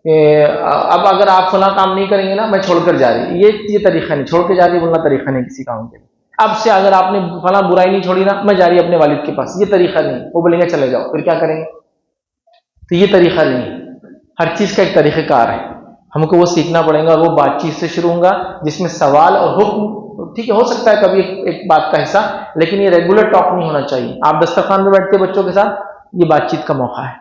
अब अगर आप फला काम नहीं करेंगे ना, मैं छोड़कर जा रही, ये तरीका नहीं, छोड़ के जा रही बोलना तरीका नहीं किसी काम के लिए। अब से अगर आपने फला बुराई नहीं छोड़ी ना, मैं जा रही अपने वालिद के पास, ये तरीका नहीं। वो बोलेंगे चले जाओ, फिर क्या करेंगे? तो ये तरीका नहीं। हर चीज का एक तरीक़ेकार है, हमको वो सीखना पड़ेगा। और वो बातचीत से शुरू होगा जिसमें सवाल और हुक्म, ठीक है, हो सकता है कभी एक बात का हिस्सा, लेकिन ये रेगुलर टॉक नहीं होना चाहिए। आप दस्तरखान में बैठते बच्चों के साथ, ये बातचीत का मौका है,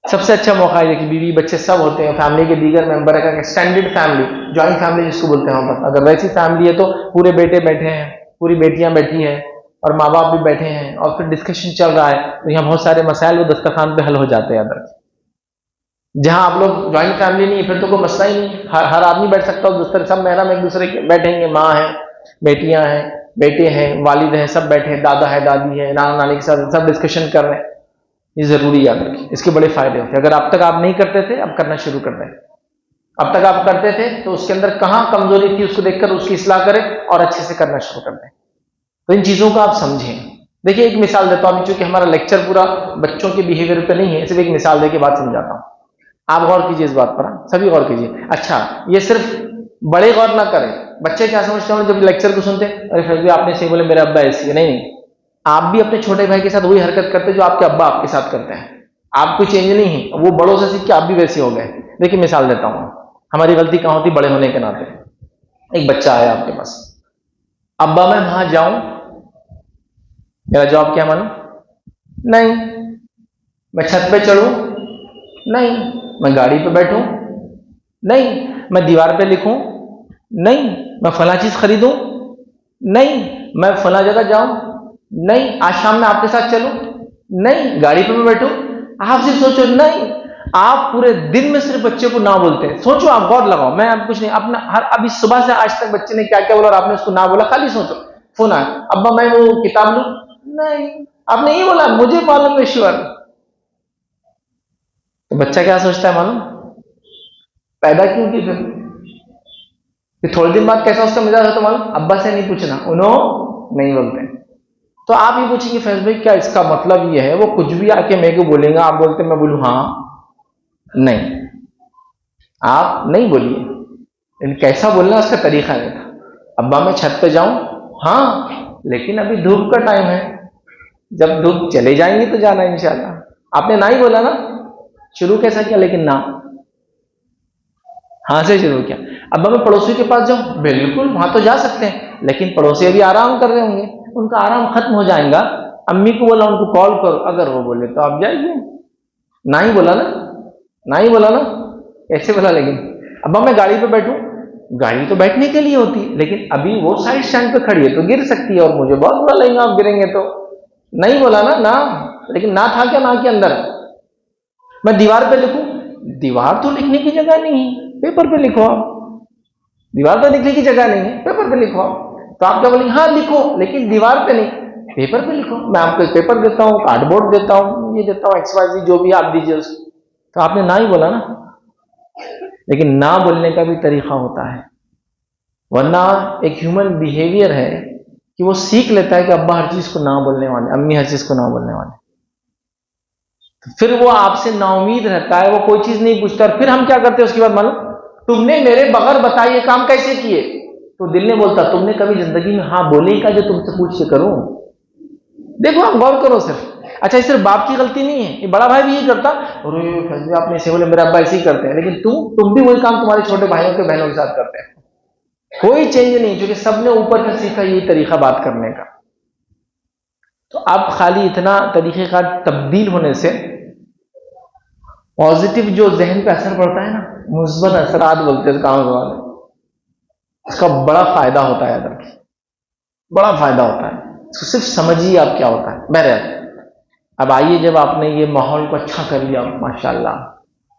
सबसे अच्छा मौका है कि बीवी बच्चे सब होते हैं, फैमिली के दीगर मेंबर है, एक्सटेंडेड फैमिली, जॉइंट फैमिली जिसको बोलते हैं वहां पर। अगर वैसी फैमिली है तो पूरे बेटे बैठे हैं, पूरी बेटियां बैठी हैं और माँ बाप भी बैठे हैं और फिर डिस्कशन चल रहा है, तो यहाँ बहुत सारे मसाइल वो दस्तरखान पे हल हो जाते हैं अंदर। जहां आप लोग जॉइंट फैमिली नहीं है फिर तो कोई मसला ही नहीं, हर आदमी बैठ सकता हो, दूसरे सब महरम एक दूसरे के बैठेंगे, माँ है, बेटियां हैं, बेटे हैं, वालिद हैं, सब बैठे हैं, दादा है, दादी है, नाना नानी के साथ सब डिस्कशन कर रहे हैं। ये जरूरी याद रखिए, इसके बड़े फायदे होते हैं। अगर अब तक आप नहीं करते थे, अब करना शुरू कर दें। अब तक आप करते थे तो उसके अंदर कहां कमजोरी थी, उसको देखकर उसकी इस्लाह करें और अच्छे से करना शुरू कर दें। तो इन चीजों को आप समझें। देखिए एक मिसाल देता हूं, चूंकि हमारा लेक्चर पूरा बच्चों के बिहेवियर पे नहीं है, सिर्फ एक मिसाल देके बात समझाता हूं। आप गौर कीजिए इस बात पर, सभी गौर कीजिए। अच्छा, ये सिर्फ बड़े गौर ना करें, बच्चे क्या समझते हैं जब लेक्चर को सुनते हैं, अरे फिर भी आपने सही बोले, मेरे अब्बा ऐसी है। नहीं, आप भी अपने छोटे भाई के साथ वही हरकत करते जो आपके अब्बा आपके साथ करते हैं। आप कोई चेंज नहीं है, वो बड़ों से सीख के आप भी वैसे हो गए। देखिए मिसाल देता हूं, हमारी गलती कहां होती बड़े होने के नाते। एक बच्चा आया आपके पास, अब्बा मैं वहां जाऊं, मेरा जवाब क्या मानो? नहीं। मैं छत पे चढ़ूं? नहीं। मैं गाड़ी पे बैठूं? नहीं। मैं दीवार पे लिखूं? नहीं। मैं फला चीज खरीदूं? नहीं। मैं फला जगह जाऊं? नहीं। आज शाम में आपके साथ चलूं? नहीं। गाड़ी पे मैं बैठूं? आप सिर्फ सोचो, नहीं। आप पूरे दिन में सिर्फ बच्चे को ना बोलते हैं। सोचो, आप गौर लगाओ, मैं अब कुछ नहीं, अपना हर अभी सुबह से आज तक बच्चे ने क्या क्या बोला और आपने उसको ना बोला, खाली सोचो। फोन आया, अब्बा मैं वो किताब लूं? नहीं। आपने ये बोला, मुझे मालूम है श्योर। तो बच्चा क्या सोचता है मालूम? पैदा क्यों की फिर थोड़े दिन बाद कैसा उसका मिजाज होता मालूम? अब्बा से नहीं पूछना, उन्होंने नहीं बोलते। तो आप ये पूछेंगे फैज भाई क्या इसका मतलब ये है, वो कुछ भी आके मेरे को बोलेगा, आप बोलते मैं बोलूं हाँ? नहीं, आप नहीं बोलिए, लेकिन कैसा बोलना उसका तरीका नहीं था। अब्बा मैं छत पे जाऊं? हाँ, लेकिन अभी धूप का टाइम है, जब धूप चले जाएंगे तो जाना इंशाल्लाह। आपने ना ही बोला ना, शुरू कैसा किया, लेकिन ना, हाँ से शुरू किया। अब्बा मैं पड़ोसी के पास जाऊं? बिल्कुल, वहां तो जा सकते हैं, लेकिन पड़ोसी अभी आराम कर रहे होंगे, उनका आराम खत्म हो जाएगा। अम्मी को बोला उनको कॉल करो, अगर वो बोले तो आप जाइए। ना ही बोला ना, ना ही बोला ना, ऐसे बोला। लेकिन अब्बा मैं गाड़ी पे बैठूं? गाड़ी तो बैठने के लिए होती है, लेकिन अभी वो साइड स्टैंड पे खड़ी है तो गिर सकती है और मुझे बहुत बुरा लगेगा आप गिरेंगे तो। नहीं बोला ना, ना, लेकिन ना था क्या ना के अंदर? मैं दीवार पे लिखूं? दीवार तो लिखने की जगह नहीं है, पेपर पे लिखो आप। दीवार पे लिखने की जगह नहीं है, पेपर पे लिखो आप। तो आप क्या बोलेंगे? हाँ लिखो, लेकिन दीवार पे नहीं, पेपर पे लिखो। मैं आपको एक पेपर देता हूँ, कार्डबोर्ड देता हूँ, ये देता हूँ, XYZ जो भी आप दीजिए उसको। तो आपने ना ही बोला ना, लेकिन ना बोलने का भी तरीका होता है। वरना एक ह्यूमन बिहेवियर है कि वो सीख लेता है कि अब्बा हर चीज को ना बोलने वाले, अम्मी हर चीज को ना बोलने वाले, तो फिर वो आपसे नाउमीद रहता है, वो कोई चीज नहीं पूछता। और फिर हम क्या करते हैं उसके बाद मालूम? तुमने मेरे बगैर बताए ये काम कैसे किए? तो दिल ने बोलता तुमने कभी जिंदगी में हाँ बोले ही का जो तुमसे पूछ के करूं? देखो आप गौर करो सिर्फ। अच्छा, ये सिर्फ बाप की गलती नहीं है, ये बड़ा भाई भी ये करता, अरे आपने ऐसे बोले, मेरे अब्बा ऐसे ही करते हैं, लेकिन तुम भी वही काम तुम्हारे छोटे भाइयों के बहनों के साथ करते हैं। कोई चेंज नहीं, क्योंकि सबने ऊपर से सीखा यही तरीका बात करने का। तो अब खाली इतना तरीके का तब्दील होने से पॉजिटिव जो जहन पे असर पड़ता है ना, मुस्बत असरात बोलते हैं काम वाले, इसका बड़ा फायदा होता है। याद रखिए, बड़ा फायदा होता है, इसको सिर्फ समझिए आप क्या होता है। बहरहाल अब आइए, जब आपने ये माहौल को अच्छा कर लिया, माशाल्लाह,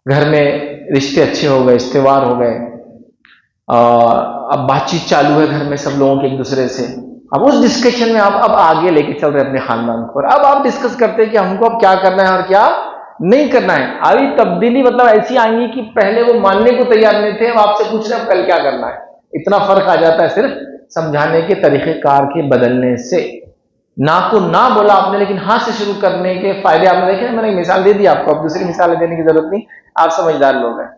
घर में रिश्ते अच्छे हो गए, इस्तेवार हो गए, अब बातचीत चालू है घर में सब लोगों के एक दूसरे से। अब उस डिस्कशन में आप अब आगे लेके चल रहे हैं अपने खानदान को, और अब आप डिस्कस करते हैं कि हमको अब क्या करना है और क्या नहीं करना है। अभी तब्दीली मतलब ऐसी आएंगी कि पहले वो मानने को तैयार नहीं थे, अब आपसे पूछ रहे हैं कल क्या करना है। इतना फर्क आ जाता है सिर्फ समझाने के तरीकेकार के बदलने से। ना को ना बोला आपने, लेकिन हाँ से शुरू करने के फायदे आपने देखे। मैंने एक मिसाल दे दी आपको, अब दूसरी मिसाल देने की जरूरत नहीं, आप समझदार लोग हैं।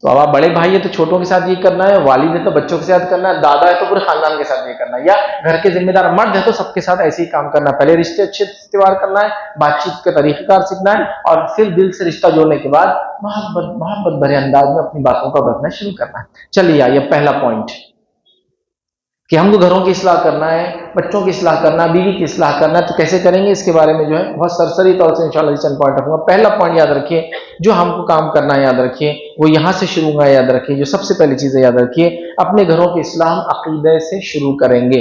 तो अब आप बड़े भाई है तो छोटों के साथ ये करना है, वालिद है तो बच्चों के साथ करना है, दादा है तो पूरे खानदान के साथ ये करना है, या घर के जिम्मेदार मर्द है तो सबके साथ ऐसे ही काम करना है। पहले रिश्ते अच्छे त्योहार करना है, बातचीत का तरीकेकार सीखना है, और फिर दिल से रिश्ता जोड़ने के बाद मोहब्बत भरे अंदाज में अपनी बातों का रखना शुरू करना है। चलिए आइए पहला पॉइंट कि हमको घरों की इस्लाह करना है, बच्चों की इस्लाह करना है, बीवी की इस्लाह करना है, तो कैसे करेंगे इसके बारे में जो है बहुत सरसरी तौर से इंशाल्लाह चंद पॉइंट रखूंगा। पहला पॉइंट याद रखिए, जो हमको काम करना है याद रखिए, वो यहां से शुरू होगा। याद रखिए जो सबसे पहली चीज है, याद रखिए अपने घरों की इस्लाह हम अकीदे से शुरू करेंगे।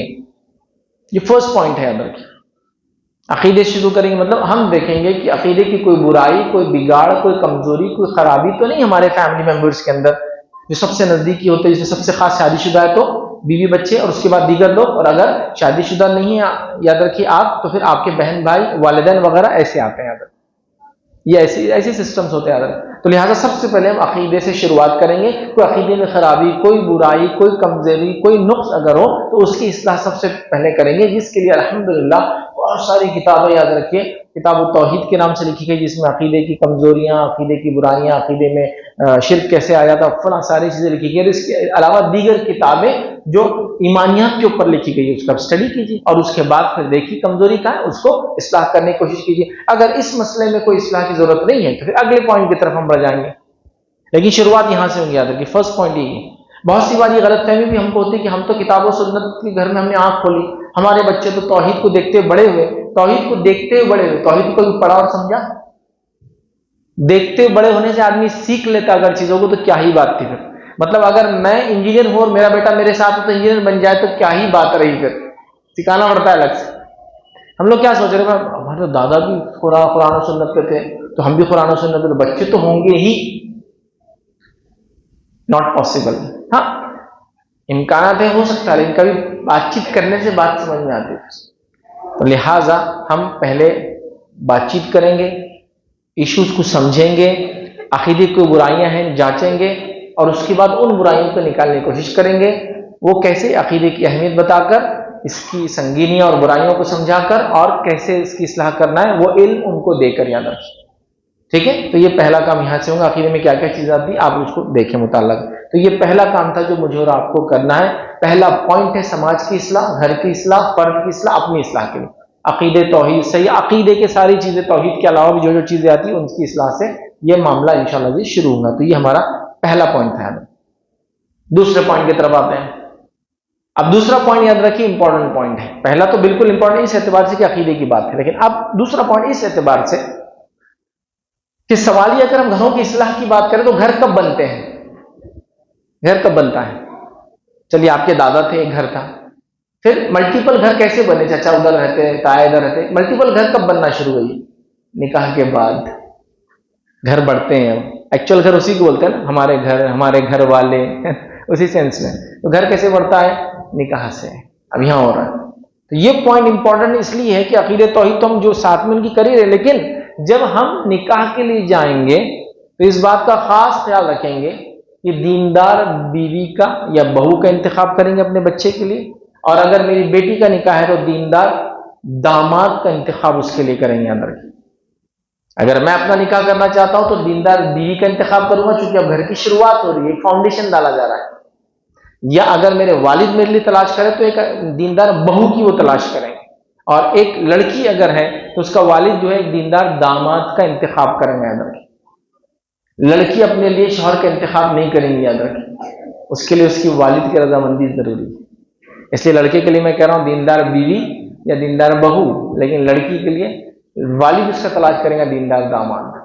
ये फर्स्ट पॉइंट है, याद रखिए। अकीदे से शुरू करेंगे मतलब हम देखेंगे कि अकीदे की कोई बुराई, कोई बिगाड़, कोई कमजोरी, कोई खराबी तो नहीं हमारे फैमिली मेंबर्स के अंदर। जो सबसे नजदीकी होते हैं, जिसमें सबसे खास शादीशुदा है तो बीवी बच्चे, और उसके बाद दीगर लोग, और अगर शादीशुदा नहीं है याद रखिए आप, तो फिर आपके बहन भाई, वालिदैन वगैरह ऐसे आते हैं। याद रखिए ये ऐसे ऐसे सिस्टम्स होते हैं। तो लिहाजा सबसे पहले हम अकीदे से शुरुआत करेंगे। कोई अकीदे में खराबी, कोई बुराई, कोई कमजोरी, कोई नुक्स अगर हो तो उसकी इस्लाह सबसे पहले करेंगे, जिसके लिए अल्हम्दुलिल्लाह बहुत सारी किताबें याद रखिए, किताब तौहीद के नाम से लिखी गई, जिसमें अकीदे की कमजोरियां, अकीदे की बुराइयां, अकीदे में शिर्क कैसे आ जाता, फला सारी चीजें लिखी गई। इसके अलावा दीगर किताबें जो ईमानियात के ऊपर लिखी गई है, उसका स्टडी कीजिए, और उसके बाद फिर देखिए कमजोरी का है, उसको इस्लाह करने की कोशिश कीजिए। अगर इस मसले में कोई इस्लाह की जरूरत नहीं है तो फिर अगले पॉइंट की तरफ हम बढ़ जाएंगे, लेकिन शुरुआत यहां से होगी। याद रखिए फर्स्ट पॉइंट यही है। बहुत सी बार ये गलतफहमी भी हमको होती है कि हम तो किताबों सुन्नत के घर में हमने आंख खोली, हमारे बच्चे तो तौहीद को देखते हुए बड़े हुए, तौहीद को देखते हुए बड़े हुए, तौहीद को पढ़ा और समझा। देखते हुए बड़े होने से आदमी सीख लेता अगर चीजों को, तो क्या ही बात थी फिर। मतलब अगर मैं इंजीनियर हूं और मेरा बेटा मेरे साथ हो तो इंजीनियर बन जाए, तो क्या ही बात रही, फिर सिखाना पड़ता है अलग से। हम लोग क्या सोच रहे हैं, हमारे दादा भी कुरान और सुन्नत पे थे तो हम भी कुरान और सुन्नत पे, तो बच्चे तो होंगे ही। Not possible. हाँ इम्कानात है, हो सकता है, लेकिन कभी बातचीत करने से बात समझ में आती है। तो लिहाजा हम पहले बातचीत करेंगे, इश्यूज को समझेंगे, अकीदे की बुराइयां हैं जांचेंगे, और उसके बाद उन बुराइयों को निकालने की कोशिश करेंगे। वो कैसे, अकीदे की अहमियत बताकर, इसकी संगीनियां और बुराइयों को समझाकर, और कैसे इसकी इस्लाह करना है वो इल्म उनको देकर। याद रखिए, ठीक है। तो ये पहला काम यहां से होगा। अकीदे में क्या क्या चीज आती है आप उसको देखें मुताल्लक। तो ये पहला काम था जो मुझे और आपको करना है। पहला पॉइंट है समाज की इस्लाह, घर की इस्लाह, फर्द की इस्लाह, अपनी इस्लाह के लिए अकीदे तौहीद सही, अकीदे के सारी चीजें, तौहीद के अलावा भी जो जो चीजें आती है उनकी इस्लाह से ये मामला इंशाल्लाह जी शुरू होगा। तो ये हमारा पहला पॉइंट था। दूसरे पॉइंट की तरफ आते हैं। अब दूसरा पॉइंट याद रखिए इंपॉर्टेंट पॉइंट है। पहला तो बिल्कुल इंपॉर्टेंट इस एतबार से कि अकीदे की बात है, लेकिन अब दूसरा पॉइंट इस एतबार से कि सवाल ये, अगर हम घरों की इस्लाह की बात करें तो घर कब बनते हैं, घर कब बनता है। चलिए आपके दादा थे, एक घर था, फिर मल्टीपल घर कैसे बने, चाचा उधर रहते, ताया इधर रहते, मल्टीपल घर कब बनना शुरू हुई। निकाह के बाद घर बढ़ते हैं। एक्चुअल घर उसी को बोलते हैं ना, हमारे घर, हमारे घर वाले उसी सेंस में। तो घर कैसे बढ़ता है, निकाह से। अब यहां हो रहा है। तो ये पॉइंट इंपॉर्टेंट इसलिए है कि अकीदे तौहीद तो हम जो साथ में उनकी कर ही रहे, लेकिन जब हम निकाह के लिए जाएंगे तो इस बात का खास ख्याल रखेंगे कि दीनदार बीवी का या बहू का इंतखाब करेंगे अपने बच्चे के लिए, और अगर मेरी बेटी का निकाह है तो दीनदार दामाद का इंतखाब उसके लिए करेंगे। अंदर की अगर मैं अपना निकाह करना चाहता हूं तो दीनदार बीवी का इंतखाब करूंगा, क्योंकि अब घर की शुरुआत हो रही है, एक फाउंडेशन डाला जा रहा है। या अगर मेरे वालिद मेरे लिए तलाश करें तो एक दीनदार बहू की वो तलाश करेंगे, और एक लड़की अगर है तो उसका वालिद जो है एक दीनदार दामाद का इंतखाब करेंगे। याद रखें, लड़की अपने लिए शौहर का इंतखाब नहीं करेंगी। याद रखें, उसके लिए उसकी वालिद की रजामंदी जरूरी है। इसलिए लड़के के लिए मैं कह रहा हूं दीनदार बीवी या दीनदार बहू, लेकिन लड़की के लिए वालिद उसका तलाश करेंगे दीनदार दामाद।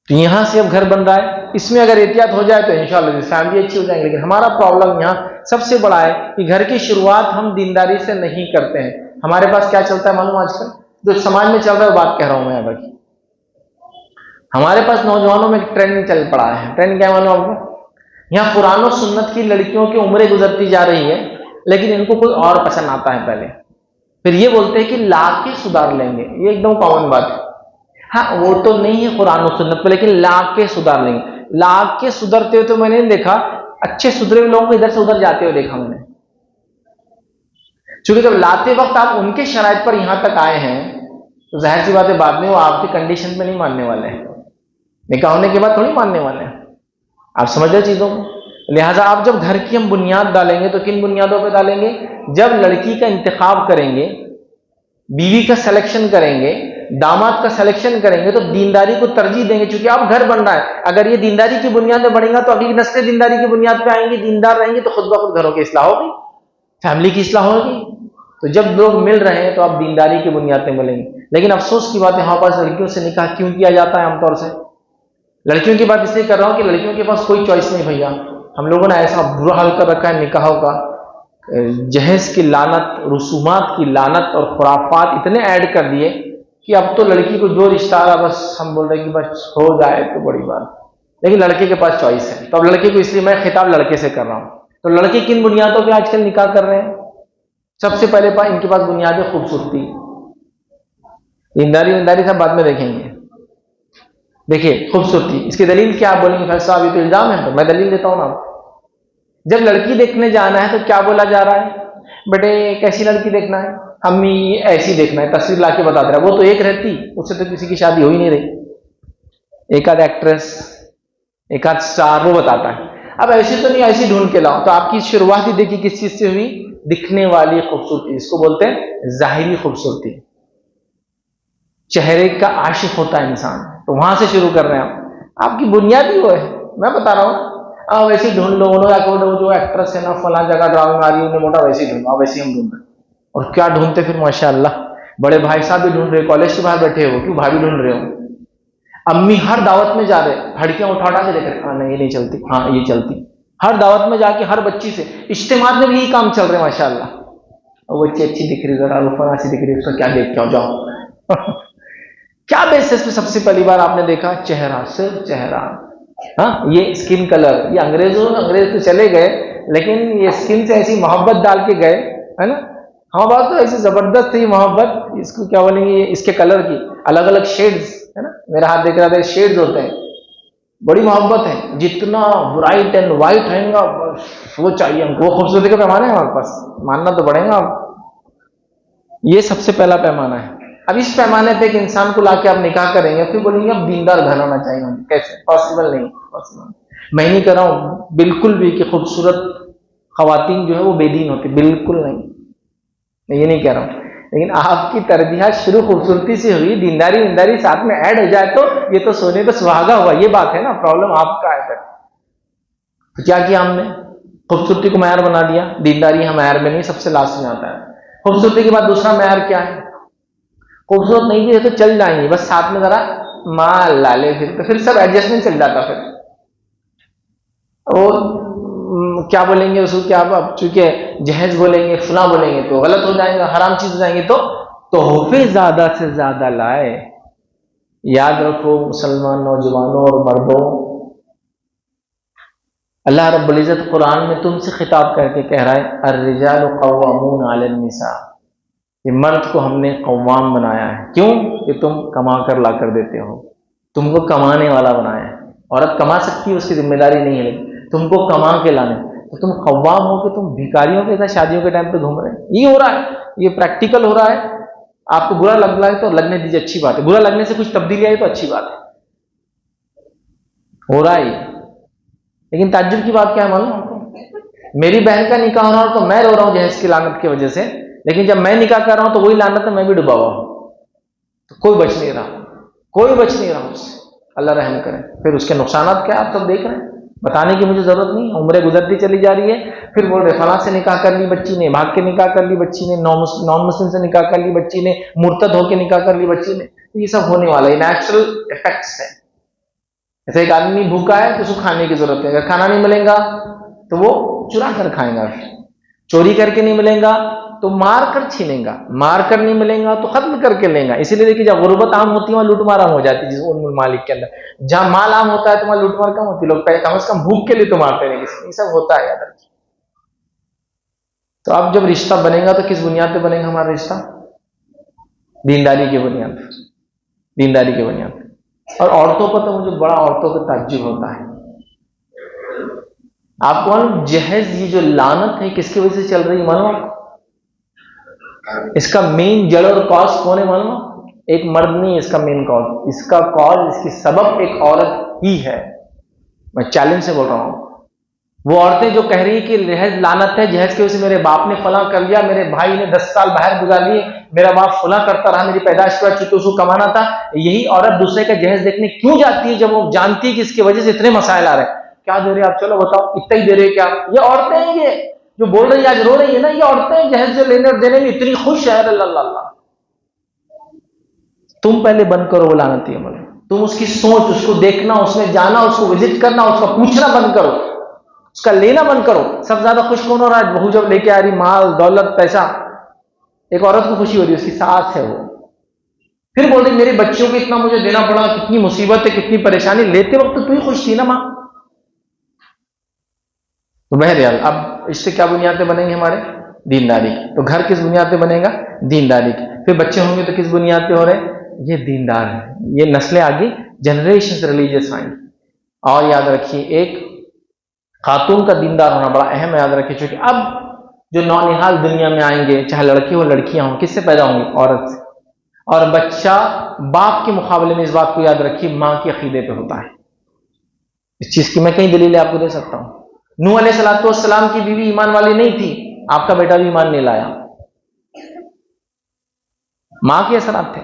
तो यहां से अब घर बन रहा है, इसमें अगर एहतियात हो जाए तो इंशाल्लाह फैमिली अच्छी हो जाएगी। लेकिन हमारा प्रॉब्लम यहाँ सबसे बड़ा है कि घर की शुरुआत हम दीनदारी से नहीं करते हैं। हमारे पास क्या चलता है मालूम, आजकल जो समाज में चल रहा है बात कह रहा हूं मैं अभी। हमारे पास नौजवानों में ट्रेंड चल पड़ा है। ट्रेंड क्या मालूम आपको, यहाँ कुरान और सुन्नत की लड़कियों की उम्रें गुजरती जा रही है, लेकिन इनको कोई और पसंद आता है पहले, फिर ये बोलते हैं कि ला के सुधार लेंगे। ये एकदम कॉमन बात है। हाँ वो तो नहीं है कुरान और सुन्नत पे, लेकिन ला के सुधार लेंगे। ला के सुधरते हुए तो मैंने नहीं देखा, अच्छे सुधरे हुए लोगों को इधर से उधर जाते हुए देखा मैंने। क्योंकि जब लाते वक्त आप उनके शराइत पर यहां तक आए हैं तो जाहिर सी बात है बाद में वो आपकी कंडीशन पे नहीं मानने वाले हैं, निकाह होने के बाद थोड़ी मानने वाले हैं। आप समझ रहे चीजों को। लिहाजा आप जब घर की हम बुनियाद डालेंगे तो किन बुनियादों पर डालेंगे? जब लड़की का इंतखाब करेंगे, बीवी का सिलेक्शन करेंगे, दामाद का सिलेक्शन करेंगे तो दीनदारी को तरजीह देंगे, क्योंकि अब घर बन रहा है। अगर ये दीनदारी की बुनियाद में बढ़ेगा तो अगली नस्लें दीनदारी की बुनियाद पे आएंगी, दीनदार रहेंगी, तो खुद ब खुद घरों की इस्लाह होगी, फैमिली की इस्लाह होगी। तो जब लोग मिल रहे हैं तो आप दीनदारी की बुनियाद पे मिलेंगे। लेकिन अफसोस की बात है हमारे पास लड़कियों से निकाह क्यों किया जाता है? आमतौर से लड़कियों की बात इसलिए कर रहा हूं कि लड़कियों के पास कोई चॉइस नहीं भैया। हम लोगों ने ऐसा बुरा हाल कर रखा है निकाहों का, जहेज की लानत, रसूमात की लानत और खुराफात इतने ऐड कर दिए कि अब तो लड़की को जो रिश्ता आ रहा बस हम बोल रहे हैं कि बस हो जाए तो बड़ी बात। लेकिन लड़के के पास चॉइस है, तो अब लड़के को, इसलिए मैं खिताब लड़के से कर रहा हूं। तो लड़के किन बुनियादों पे आजकल निकाह कर रहे हैं? सबसे पहले इनके पास बुनियाद है खूबसूरती। ईमानदारी सब बाद में देखेंगे। देखिए खूबसूरती, इसकी दलील क्या? आप बोलेंगे भाई साहब ये तो इल्जाम है, तो मैं दलील देता हूं ना। जब लड़की देखने जाना है तो क्या बोला जा रहा है? बेटे कैसी लड़की देखना है? अम्मी ऐसी देखना है, तस्वीर ला के बता दे रहा। वो तो एक रहती, उससे तो किसी की शादी हो ही नहीं रही। एक आध एक्ट्रेस, एक आध स्टार वो बताता है। अब ऐसी तो नहीं, ऐसी ढूंढ के लाओ। तो आपकी शुरुआत ही देखिए किस चीज से हुई? दिखने वाली खूबसूरती, इसको बोलते हैं जाहिरी खूबसूरती। चेहरे का आशिक होता है इंसान, तो वहां से शुरू कर रहे हैं आप। आपकी बुनियाद ही वो है, मैं बता रहा हूं। आप वैसे ही ढूंढ लो, जो एक्ट्रेस है ना फला जगह ड्रामे में आ रही है, उन्हें मोटा वैसे ही ढूंढो। आप वैसे ही हम ढूंढ रहे हैं। और क्या ढूंढते फिर माशाअल्लाह, बड़े भाई साहब भी ढूंढ रहे, कॉलेज के बाहर बैठे हो, क्यों भाभी ढूंढ रहे हो। अम्मी हर दावत में जा रहे, हड़कियां उठा उठा के देख रहे, हाँ नहीं ये नहीं चलती, हाँ ये चलती। हर दावत में जाके हर बच्ची से, इज्तिमात में भी यही काम चल रहे हैं माशाअल्लाह। वो बच्ची अच्छी दिख रही, जरा फला सी दिख रही, उसका क्या देख के आओ जाओ। क्या बेसिस पे सबसे पहली बार आपने देखा? चेहरा, सिर्फ चेहरा। हाँ ये स्किन कलर, ये अंग्रेज तो चले गए, लेकिन ये स्किन से ऐसी मोहब्बत डाल के गए, है ना। हाँ बात तो ऐसी जबरदस्त थी मोहब्बत, इसको क्या बोलेंगे, इसके कलर की अलग अलग शेड्स, है ना। मेरा हाथ देख रहा था, शेड्स होते हैं, बड़ी मोहब्बत है। जितना ब्राइट एंड व्हाइट रहेगा बस वो चाहिए हमको, वो खूबसूरती का पैमाना है हमारे पास, मानना तो पड़ेगा। ये सबसे पहला पैमाना है। अब इस पैमाने पे एक इंसान को लाके आप निकाह करेंगे, फिर बोलेंगे अब दीनदार घर होना चाहिए। कैसे? पॉसिबल नहीं, पॉसिबल मैं नहीं कर रहा हूं बिल्कुल भी कि खूबसूरत खवातीन जो है वो बेदीन होती, बिल्कुल नहीं, मैं ये नहीं कह रहा हूं। लेकिन आपकी तरजीहात शुरू खूबसूरती से हुई, दीनदारी साथ में ऐड हो जाए तो ये तो सोने पे सुहागा हुआ, ये बात है ना। प्रॉब्लम आपका है। तो क्या किया हमने? खूबसूरती को मैयार बना दिया। दीनदारी हम मैयार में नहीं, सबसे लास्ट में आता है। खूबसूरती के बाद दूसरा मैयार क्या है? खूबसूरत नहीं भी है तो चल जाएंगे, बस साथ में जरा माल लाले, फिर सब एडजस्टमेंट चल जाता। फिर वो क्या बोलेंगे उसको, क्या अब चूंकि जहेज बोलेंगे, फुला बोलेंगे तो गलत हो जाएगा, हराम चीज हो जाएंगे। तो तोहफे ज्यादा से ज्यादा लाए। याद रखो मुसलमान नौजवानों और मर्दों, अल्लाह रब्बुल इज्जत कुरान में तुमसे खिताब करके कह रहा है, अर्रिजालु क़व्वामून अलन निसा। ये मर्द को हमने कव्वाम बनाया है। क्यों? कि तुम कमा कर ला कर देते हो, तुमको कमाने वाला बनाया है। औरत कमा सकती है, उसकी जिम्मेदारी नहीं है, लेकिन तुमको कमा के लाने। तो तुम कव्वाम हो कि तुम भिखारियों के साथ शादियों के टाइम पे घूम रहे हैं। ये हो रहा है, ये प्रैक्टिकल हो रहा है। आपको बुरा लग रहा है तो लगने दीजिए, अच्छी बात है। बुरा लगने से कुछ तब्दीली आई तो अच्छी बात है, हो रहा है। लेकिन ताज्जुब की बात क्या है मालूम आपको? मेरी बहन का निकाह हो रहा हो तो मैं रो रहा हूं जहेज की लानत की वजह से, लेकिन जब मैं निकाह कर रहा हूं तो वही लानत में मैं भी डूबा हुआ हूं। तो कोई बच नहीं रहा, कोई बच नहीं रहा उससे। अल्लाह रहम करे। फिर उसके नुकसान क्या आप सब देख रहे हैं, बताने की मुझे जरूरत नहीं। उम्रें गुजरती चली जा रही है, फिर बोल रहे फला से निकाह कर ली बच्ची ने, भाग के निकाह कर ली बच्ची ने, नॉन मुस्लिम से निकाह कर ली बच्ची ने, मुर्तद होकर निकाह कर ली बच्ची ने। तो ये सब होने वाला है, नेचुरल इफेक्ट्स है। जैसे एक आदमी भूखा है तो उसको खाने की जरूरत है, अगर खाना नहीं मिलेगा तो वो चुरा कर खाएगा, चोरी करके नहीं मिलेगा तो मार कर छीनेगा, मार कर नहीं मिलेगा तो खत्म करके लेगा। इसीलिए देखिए जब गुर्बत आम होती है वहां लूटमार आम हो जाती है, जिस उन मालिक के अंदर। जहां माल आम होता है तो वहां लूटमार कम होती है, लोग कम से कम भूख के लिए तो मारते नहीं किसी। ये सब होता है याद रखिए। तो अब जब रिश्ता बनेगा तो किस बुनियाद पे बनेगा हमारा रिश्ता? दीनदारी की बुनियाद, दीनदारी की बुनियाद। और औरतों पर तो मुझे बड़ा औरतों पर ताज्जुब होता है। आपको मालूम जहेज, ये जो लानत है किसकी वजह से चल रही है मालूम आपको? इसका मेन जड़ और कॉज कौन है मालूम? एक मर्द नहीं है इसका मेन कॉज, इसका कॉज, इसकी सबब एक औरत ही है। मैं चैलेंज से बोल रहा हूं। वो औरतें जो कह रही है कि जहेज लानत है, जहेज की वजह से मेरे बाप ने फला कर लिया, मेरे भाई ने 10 साल बाहर गुजार लिए, मेरा बाप फला करता रहा, मेरी पैदाइश पर चूंकि उसको कमाना था। यही औरत दूसरे का जहेज देखने क्यों जाती है जब वो जानती है कि इसकी वजह से इतने मसाइल आ रहे हैं? क्या दे रहे आप? चलो बताओ, इतना ही दे रहे क्या? ये औरतें हैं, ये जो बोल रही है आज रो रही है ना, ये औरतें जहेज जो लेने और देने में इतनी खुश है। अल्लाह, तुम पहले बंद करो वो लानती अमल। तुम उसकी सोच, उसको देखना, उसमें जाना, उसको विजिट करना, उसका पूछना बंद करो, उसका लेना बंद करो। सबसे ज्यादा खुश कौन हो रहा है? बहू जब लेके आ रही माल दौलत पैसा, एक औरत को खुशी हो रही है, उसकी सास है वो, फिर बोल रही मेरे बच्चों को इतना मुझे देना पड़ा, कितनी मुसीबत है, कितनी परेशानी। लेते वक्त तो तू ही खुश थी ना मां। तो बहरहाल अब इससे क्या बुनियादें बनेंगी हमारे? दीनदारी की। तो घर किस बुनियाद पे बनेगा? दीनदारी की। फिर बच्चे होंगे तो किस बुनियाद पे हो रहे? ये दीनदार है, ये नस्लें आगे जनरेशन रिलीजियस आएंगी। और याद रखिए, एक खातून का दीनदार होना बड़ा अहम है, याद रखिए। क्योंकि अब जो नौनिहाल दुनिया में आएंगे, चाहे लड़के हो लड़कियां हो, किससे पैदा होंगी? औरत से। और बच्चा बाप के मुकाबले में, इस बात को याद रखिए, मां के अकीदे पे होता है। इस चीज की मैं कई दलीलें आपको दे सकता हूं। नूह अलैहिस्सलाम की बीवी ईमान वाली नहीं थी, आपका बेटा भी ईमान नहीं लाया, मां के असरात थे।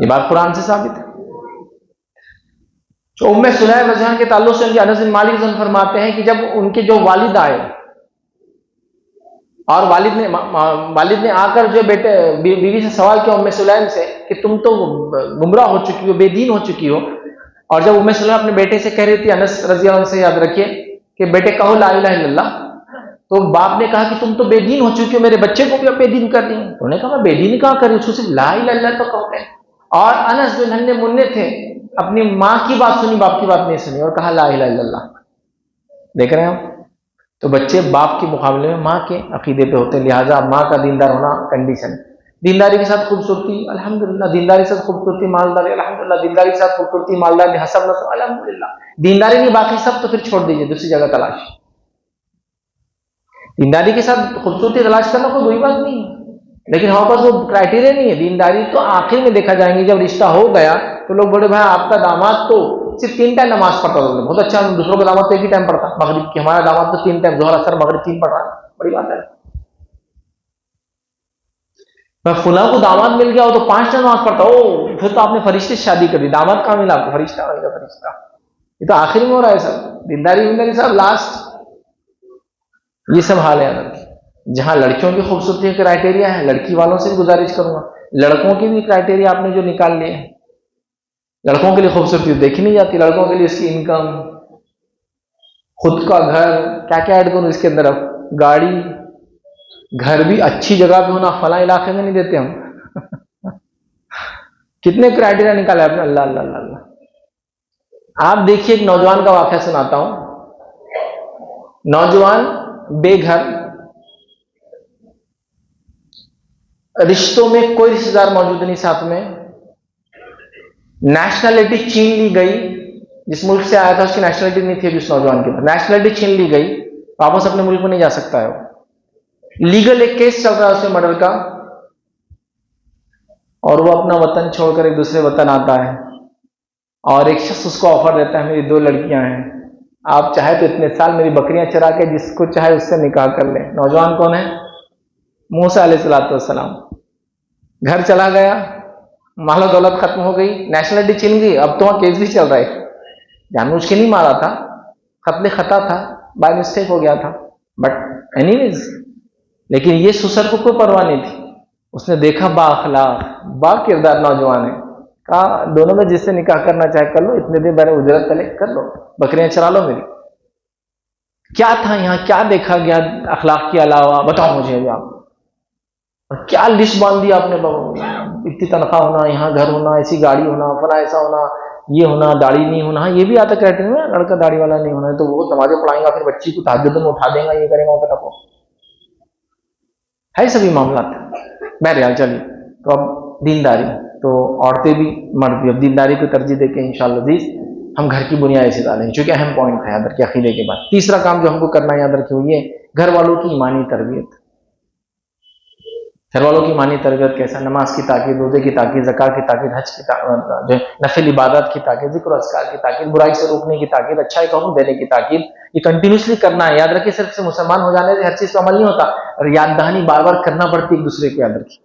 ये बात कुरान से साबित है। तो उम्मे सुलैम रज़ियल्लाहु के ताल्लुक से अनस बिन मालिक फरमाते हैं कि जब उनके जो वालिद आए और वालिद ने आकर जो बेटे बीवी से सवाल किया उम्मे सुलैम से कि तुम तो गुमराह हो चुकी हो, बेदीन हो चुकी हो। और जब उम्मे सुलैम अपने बेटे से कह रही थी, अनस रज़ियल्लाहु से, याद रखिए, कि बेटे कहो ला इलाहा इल्लल्लाह, तो बाप ने कहा कि तुम तो बेदीन हो चुकी हो, मेरे बच्चे को भी अब बेदीन कर रही हो। उन्होंने कहा मैं बेदीन कहां कर रही हूं, सिर्फ ला इलाहा इल्लल्लाह तो कहो। और अनस जो नन्हे मुन्ने थे, अपनी मां की बात सुनी, बाप की बात नहीं सुनी, और कहा ला इलाहा इल्लल्लाह। देख रहे हैं आप? तो बच्चे बाप के मुकाबले में मां के अकीदे पे होते हैं। लिहाजा मां का दीनदार होना कंडीशन। दीनदारी के साथ खूबसूरती, अल्हम्दुलिल्लाह। दीनदारी के साथ खूबसूरती, मालदारी, अल्हम्दुलिल्लाह। दीनदारी के साथ खूबसूरती, मालदारी, हसब नसब, अल्हम्दुलिल्लाह। दीनदारी नहीं, बाकी सब तो फिर छोड़ दीजिए, दूसरी जगह तलाश। दीनदारी के साथ खूबसूरती तलाश करना कोई बुरी बात नहीं है, लेकिन हमारे पास वो क्राइटेरिया नहीं है। दीनदारी तो आखिर में देखा जाएंगे, जब रिश्ता हो गया तो लोग बोले भाई आपका दामाद तो सिर्फ 3 टाइम नमाज पढ़ता था, बहुत अच्छा। दूसरों का दामाद तो एक ही टाइम पढ़ता, मगरिब की। हमारा दामाद तो 3 टाइम, जोहर असर मगरिब 3 पढ़ रहा है, बड़ी बात है। फुला को दामाद मिल गया हो तो 5 टाइम नमाज पढ़ता, ओ फिर तो आपने फरिश्ते से शादी कर दी। दामाद कहां मिला आपको? फरिश्ता हो गया, फरिश्ता। ये तो आखिर में हो रहा है सब। दीनदारी सब लास्ट। ये सब हाल है अगर जहां लड़कियों की खूबसूरती का क्राइटेरिया है, लड़की वालों से भी गुजारिश करूंगा, लड़कों की भी क्राइटेरिया आपने जो निकाल लिए हैं। लड़कों के लिए खूबसूरती देखी नहीं जाती, लड़कों के लिए उसकी इनकम, खुद का घर, क्या क्या ऐड करूं इसके अंदर, अब गाड़ी, घर भी अच्छी जगह पे होना, फला इलाके में नहीं देते हम। कितने क्राइटेरिया निकाले आपने, अल्लाह अल्लाह अल्लाह। आप देखिए, एक नौजवान का वाकया सुनाता हूं। नौजवान बेघर, रिश्तों में कोई रिश्तेदार मौजूद नहीं साथ में, नेशनैलिटी छीन ली गई। जिस मुल्क से आया था उसकी नेशनैलिटी नहीं थी, जिस नौजवान के पास नेशनैलिटी छीन ली गई, वापस अपने मुल्क में नहीं जा सकता है वो। लीगल एक केस चल रहा है उसमें मर्डर का, और वो अपना वतन छोड़कर एक दूसरे वतन आता है, और एक शख्स उसको ऑफर देता है, मेरी 2 लड़कियां हैं, आप चाहे तो इतने साल मेरी बकरियां चरा के जिसको चाहे उससे निकाह कर ले। नौजवान कौन है? मूसा अलैहिस्सलाम। घर चला गया, मालो दौलत खत्म हो गई, नेशनलिटी छीन गई, अब तो वहां केस भी चल रहा है। जानबूझ के नहीं मारा था, कत्ले खता था, बाय मिस्टेक हो गया था, बट एनीवेज। लेकिन ये सुसर को कोई परवाह नहीं थी। उसने देखा बा अखलाक, बा किरदार नौजवान है, कहा दोनों में जिससे निकाह करना चाहे कर लो, इतने दिन मैंने उजरत कलेक्ट कर लो, बकरियां चरा लो मेरी। क्या था यहाँ, क्या देखा गया अखलाक के अलावा? बताओ मुझे अभी आप। और क्या लिस्ट बांध दी आपने बाबू, इतनी तनख्वाह होना, यहाँ घर होना, ऐसी गाड़ी होना, फला ऐसा होना, ये होना, दाढ़ी नहीं होना। ये भी आता क्राइटेरिया में, लड़का दाढ़ी वाला नहीं होना है तो वो नमाजें पढ़ाएगा, फिर बच्ची को तहज्जुद में उठा देगा, ये करेगा, वो करेगा, है सभी मामला। बहरहाल चलिए, तो अब दीनदारी, तो औरतें भी मर्द भी अब दीनदारी को तरजीह देके इंशाअल्लाह अज़ीज़ हम घर की बुनियाद से डालेंगे, चूंकि अहम पॉइंट है याद रखिए अकीदे के बाद। तीसरा काम जो हमको करना है याद रखिए, वो ये घर वालों की ईमानी तरबियत। घर वालों की मानी तरबियत कैसा, नमाज की ताकीद, रोजे की ताकीद, ज़कात की ताकीद, हज की जो नफिल इबादत की ताकीद, जिक्र अस्कार की ताकीद, बुराई से रोकने की ताकीद, अच्छाई का हुक्म देने की ताकीद, ये कंटिन्यूसली करना है। याद रखिए, सिर्फ से मुसलमान हो जाने से हर चीज का अमल नहीं होता, और याद दहानी बार बार करना पड़ती है एक दूसरे को। याद रखिए,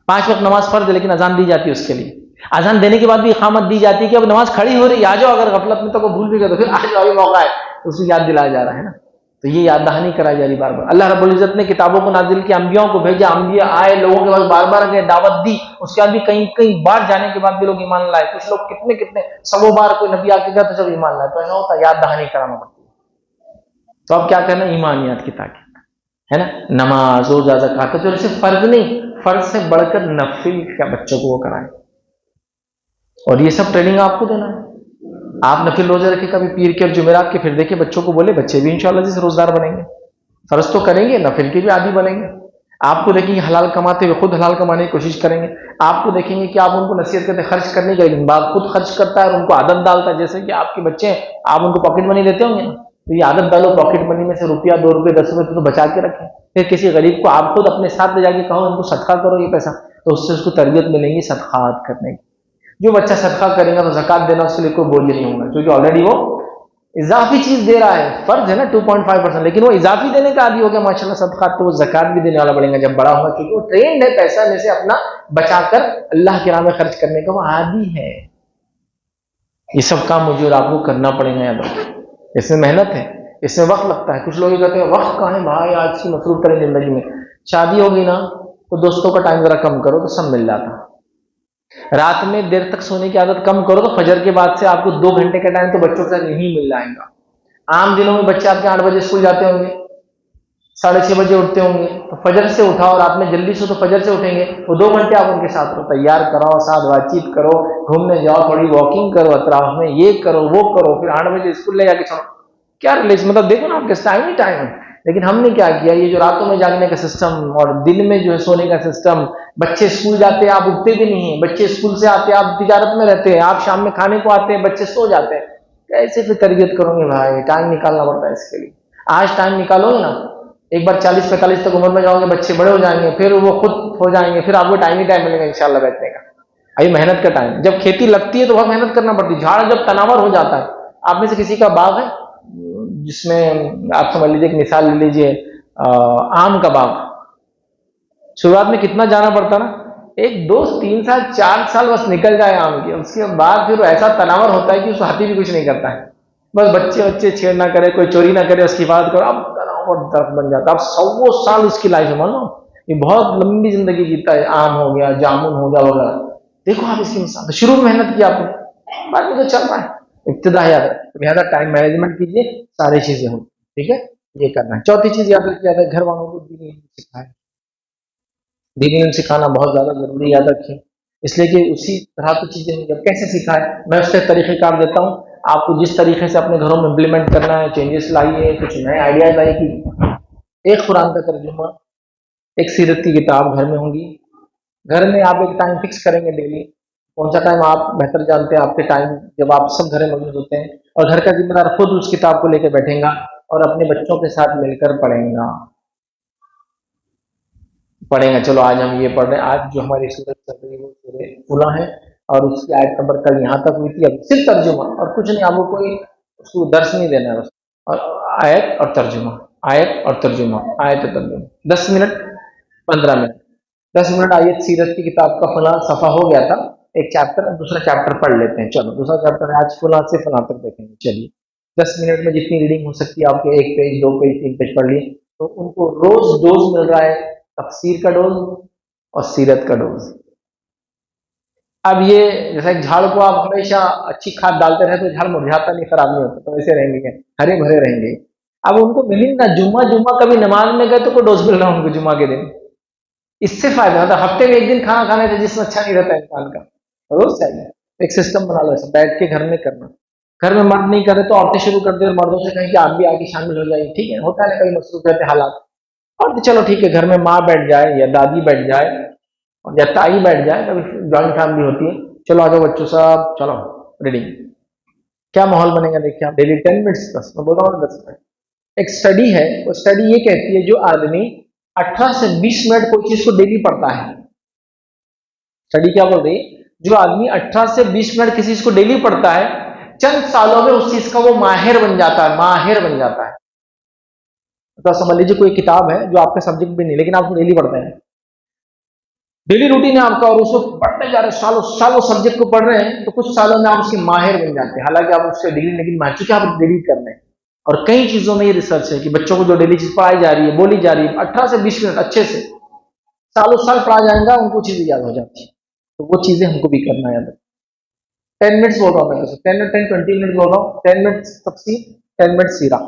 5 वक्त नमाज फर्ज है, लेकिन अजान दी जाती है उसके लिए। अजान देने के बाद भी इकामत दी जाती है कि अब नमाज खड़ी हो रही, आ जाओ। अगर गफलत में तो को भूल भी गए तो फिर आ जाओ, अभी मौका है, तो उसको याद दिलाया जा रहा है ना। तो ये याद दहानी कराई जा रही बार बार। अल्लाह रब्बुल इज्जत ने किताबों को नाजिल किया, अंबियाओं को भेजा, अंबिया आए, लोगों के पास बार बार गए, दावत दी, उसके बाद भी कई कई बार जाने के बाद भी लोग ईमान लाए। कुछ लोग कितने कितने सवों बार कोई नबी आके गया तो जब ईमान लाए। तो ऐसा होता है, याद दहानी कराना पड़ती है। तो अब क्या करना, ईमानियात की ताकीद है ना, नमाज, रोजा, ज़कात, तो सिर्फ फर्ज नहीं, फर्ज से बढ़कर नफिल क्या बच्चों को वो कराएं, और ये सब ट्रेनिंग आपको देना है। आप नफिल रोजे रखे कभी पीर के और जुमेरात के, फिर देखिए बच्चों को बोले, बच्चे भी इंशाल्लाह जिस रोजगार बनेंगे, फर्ज तो करेंगे, नफिल के भी आदि बनेंगे। आपको देखेंगे हलाल कमाते हुए, खुद हलाल कमाने की कोशिश करेंगे। आपको देखेंगे कि आप उनको नसीहत करते खर्च करने के, लेकिन बाप खुद खर्च करता है और उनको आदत डालता है। जैसे कि आपके बच्चे हैं, आप उनको पॉकेट मनी देते होंगे ना, तो ये आदत डालो, पॉकेट मनी में से रुपया, 2 रुपये, 10 रुपये तो बचा के रखें। फिर किसी गरीब को आप खुद अपने साथ ले जाके कहो इनको सदका करो ये पैसा, तो उससे उसको तरबियत मिलेंगी सदकात करने की। जो बच्चा सदका करेगा तो ज़कात देना उसके लिए कोई बोझ नहीं होगा, क्योंकि ऑलरेडी वो इजाफी चीज दे रहा है। फर्ज है ना 2.5%, लेकिन वो इजाफी देने का आदि हो गया माशाल्लाह सदका, तो वो ज़कात भी देने वाला बढ़ेगा जब बड़ा होगा, क्योंकि वो ट्रेंड है पैसा में से अपना बचाकर अल्लाह के राह में खर्च करने का, वो आदि है। ये सब काम मुझे और आपको करना पड़ेगा। याद रखिए, इसमें मेहनत है, इसमें वक्त लगता है। कुछ लोग कहते हैं वक्त कहाँ है भाई, आज की मसरूफ करें जिंदगी में। शादी होगी ना तो दोस्तों का टाइम जरा कम करो तो सब मिल जाता है। रात में देर तक सोने की आदत कम करो तो फजर के बाद से आपको 2 घंटे का टाइम तो बच्चों के साथ यही मिल जाएगा। आम दिनों में बच्चे आपके 8 बजे स्कूल जाते होंगे, 6:30 बजे उठते होंगे, तो फजर से उठाओ, रात में जल्दी सो तो फजर से उठेंगे, वो 2 घंटे आप उनके साथ रहो, तैयार कराओ, साथ बातचीत करो, घूमने जाओ, थोड़ी वॉकिंग करो अतराफ में, ये करो वो करो, फिर 8 बजे स्कूल ले जाके छोड़ो। क्या रिलेशन, मतलब देखो ना आपके टाइम ही टाइम है। लेकिन हमने क्या किया, ये जो रातों में जागने का सिस्टम और दिन में जो है सोने का सिस्टम, बच्चे स्कूल जाते हैं आप उठते भी नहीं है, बच्चे स्कूल से आते हैं आप तिजारत में रहते हैं, आप शाम में खाने को आते हैं, बच्चे सो जाते हैं। कैसे फिर तरबियत करोगे भाई, टाइम निकालना पड़ता है इसके लिए। आज टाइम निकालोगे ना, एक बार 40-45 तक उम्र में जाओगे, बच्चे बड़े हो जाएंगे, फिर वो खुद हो जाएंगे, फिर आपको टाइम ही टाइम मिलेगा इंशाल्लाह बैठने का। अभी मेहनत का टाइम, जब खेती लगती है तो बहुत मेहनत करना पड़ती है, झाड़ जब तनावर हो जाता है। आप में से किसी का बाग है जिसमें आप समझ लीजिए, एक मिसाल ले लीजिए, आम का बाग, शुरुआत में कितना जाना पड़ता ना, 1-2-3 साल 4 साल बस निकल जाए आम के, उसके बाद फिर ऐसा तनावर होता है कि उस हाथी भी कुछ नहीं करता है। बस बच्चे बच्चे छेड़ ना करे, कोई चोरी ना करे, उसकी हिफाजत करो, अब तनावर दर्द बन जाता है। अब 100 साल उसकी लाइफ है, मानो ये बहुत लंबी जिंदगी जीता है। आम हो गया, जामुन हो गया वगैरह, देखो आप इसकी मिसाल, तो शुरू में मेहनत की आपने, बाद में तो चल रहा है। इब्तिदा याद रखें, लिहाजा टाइम मैनेजमेंट कीजिए, सारी चीजें होंगी। ठीक है, ये करना है। चौथी चीज याद रखिए, घर वालों को दीन इल्म सिखाएं। दीन इल्म सिखाना बहुत ज्यादा जरूरी, याद रखिए, इसलिए कि उसी तरह की चीजें जब कैसे सिखाएं, मैं उससे तरीक़ेकार देता हूँ आपको, जिस तरीके से अपने घरों में इम्प्लीमेंट करना है, चेंजेस लाइए, कुछ नए आइडियाज लाइए। कि एक कुरान का तर्जुमा, एक सीरत की किताब घर में होंगी। घर में आप एक टाइम फिक्स करेंगे डेली, कौन सा टाइम आप बेहतर जानते हैं, आपके टाइम जब आप सब घर में मौजूद होते हैं, और घर का जिम्मेदार खुद उस किताब को लेकर बैठेगा और अपने बच्चों के साथ मिलकर पढ़ेगा। चलो आज हम ये पढ़ रहे हैं, आज जो हमारी सूरत चल रही है वो सूरह फुला है, और उसकी आयत नंबर कल यहाँ तक हुई थी। अब सिर्फ तर्जुमा और कुछ नहीं, आपको कोई उसको दर्श नहीं देना है, बस और आयत और तर्जुमा, आयत और तर्जुमा, आयत और तर्जुमा, 10 मिनट 15 मिनट, 10 मिनट। आयत सीरत की किताब का फला सफा हो गया था, एक चैप्टर, दूसरा चैप्टर पढ़ लेते हैं। चलो दूसरा चैप्टर आज फला से फला तक देखेंगे। चलिए 10 मिनट में जितनी रीडिंग हो सकती है आपके, 1 पेज 2 पेज 3 पेज पढ़ लिए, तो उनको रोज डोज मिल रहा है, तफसीर का डोज और सीरत का डोज। अब ये जैसे एक झाड़ को आप हमेशा अच्छी खाद डालते रहे तो झाड़ मुरझाता नहीं, खराब नहीं होता, तो ऐसे रहेंगे, हरे भरे रहेंगे। अब उनको मिली ना, जुम्मा जुम्मा कभी नमाज में गए तो कोई डोज मिल रहा है उनको जुम्मा के दिन, इससे फायदा होता है। हफ्ते में 1 दिन खाना खाने से जिसमें अच्छा नहीं रहता इंसान का, रोज चाहिए। एक सिस्टम बना लो ऐसा, बैठ के घर में करना। घर में मर्द नहीं करे तो औरतें शुरू कर दे, और मर्दों से कहें कि आप भी आगे शामिल हो जाइए। ठीक है, होता है ना कभी मसरूफ रहते हालात, और तो चलो ठीक है, घर में माँ बैठ जाए या दादी बैठ जाए और या ताई बैठ जाए, कभी जॉइंट फैमिली होती है, चलो आ जाओ बच्चों साहब, चलो रीडिंग। क्या माहौल बनेगा देखिए आप, डेली 10 मिनट्स, बस मैं बोल रहा हूँ 10 मिनट। एक स्टडी है, वो स्टडी ये कहती है जो आदमी 18 से 20 मिनट कोई चीज को डेली पढ़ता है, स्टडी क्या बोल रही है, जो आदमी 18 से 20 मिनट किसी चीज को डेली पढ़ता है, चंद सालों में उस चीज का वो माहिर बन जाता है, माहिर बन जाता है। तो समझ लीजिए कोई किताब है जो आपका सब्जेक्ट भी नहीं, लेकिन आप उसको डेली पढ़ते हैं, डेली रूटीन है आपका, और उसको पढ़ते जा रहे हैं, सालों सालों सब्जेक्ट को पढ़ रहे हैं, तो कुछ सालों में आप उसके माहिर बन जाते हैं। हालांकि आप उससे डिग्री लेकिन मान चुके आप डेली कर रहे हैं। और कई चीजों में ये रिसर्च है कि बच्चों को जो डेली चीज पढ़ाई जा रही है, बोली जा रही है, 18 से 20 मिनट अच्छे से सालों साल पढ़ा जाएगा, उनको चीजें याद हो जाती है। तो वो चीजें हमको भी करना है। 10 मिनट्स बोल रहा हूँ मैं, 10 20 मिनट बोल रहा हूँ, 10 मिनट तफसीर, 10 मिनट सीरा।